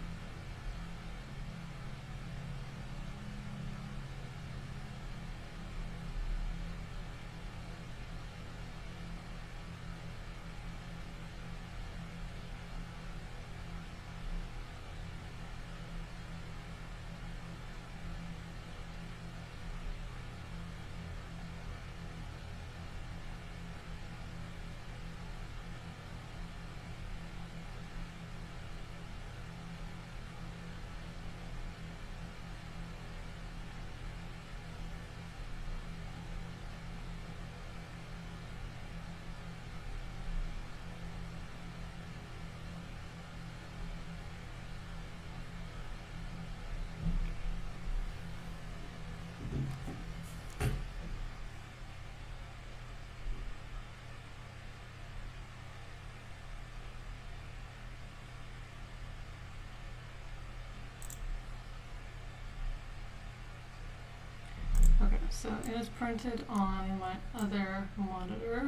Okay, so it is printed on my other monitor.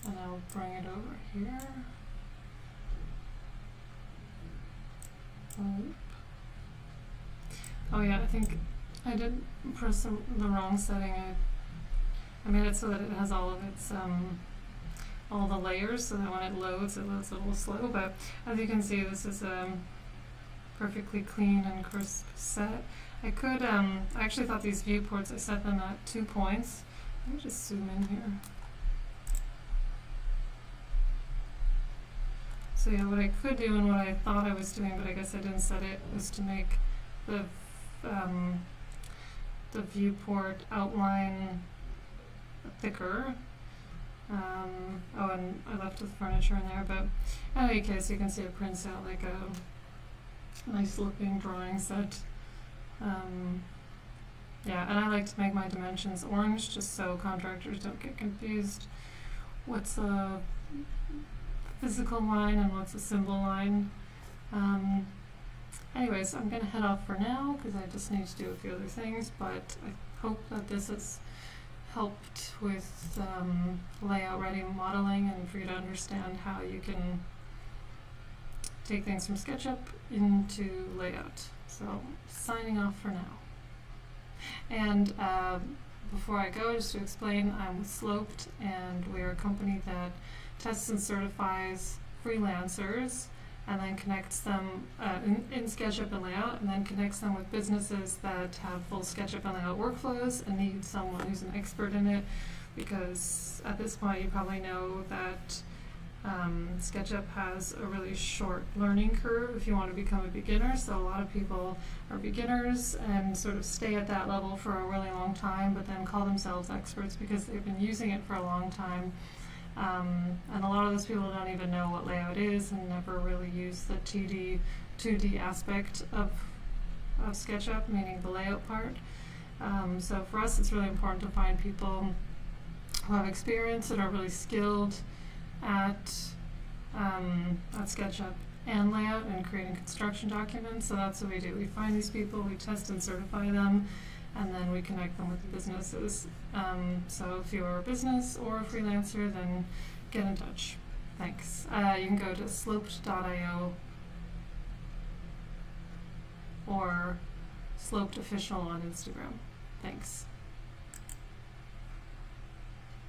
And I'll bring it over here. Oh yeah, I think I did press the wrong setting. I made it so that it has all of its all the layers, so that when it loads a little slow. But as you can see, this is a perfectly clean and crisp set. I could I actually thought these viewports, I set them at 2 points. Let me just zoom in here. So yeah, what I could do and what I thought I was doing, but I guess I didn't set it, was to make the viewport outline thicker. Oh, and I left the furniture in there, but in any case, you can see it prints out like a nice looking drawing set. Yeah, and I like to make my dimensions orange just so contractors don't get confused. What's a physical line and what's a symbol line? Anyways, I'm going to head off for now because I just need to do a few other things, but I hope that this has helped with layout ready modeling and for you to understand how you can take things from SketchUp into layout. So, signing off for now. And before I go, just to explain, I'm with Sloped, and we're a company that tests and certifies freelancers and then connects them in SketchUp and Layout, and then connects them with businesses that have full SketchUp and Layout workflows and need someone who's an expert in it, because at this point you probably know that SketchUp has a really short learning curve if you want to become a beginner. So a lot of people are beginners and sort of stay at that level for a really long time, but then call themselves experts because they've been using it for a long time. And a lot of those people don't even know what layout is and never really use the 2D aspect of SketchUp, meaning the layout part. So for us, it's really important to find people who have experience and are really skilled at SketchUp and layout and creating construction documents. So that's what we do. We find these people, we test and certify them, and then we connect them with the businesses. So if you're a business or a freelancer, then get in touch. Thanks. You can go to sloped.io or Sloped Official on Instagram. Thanks.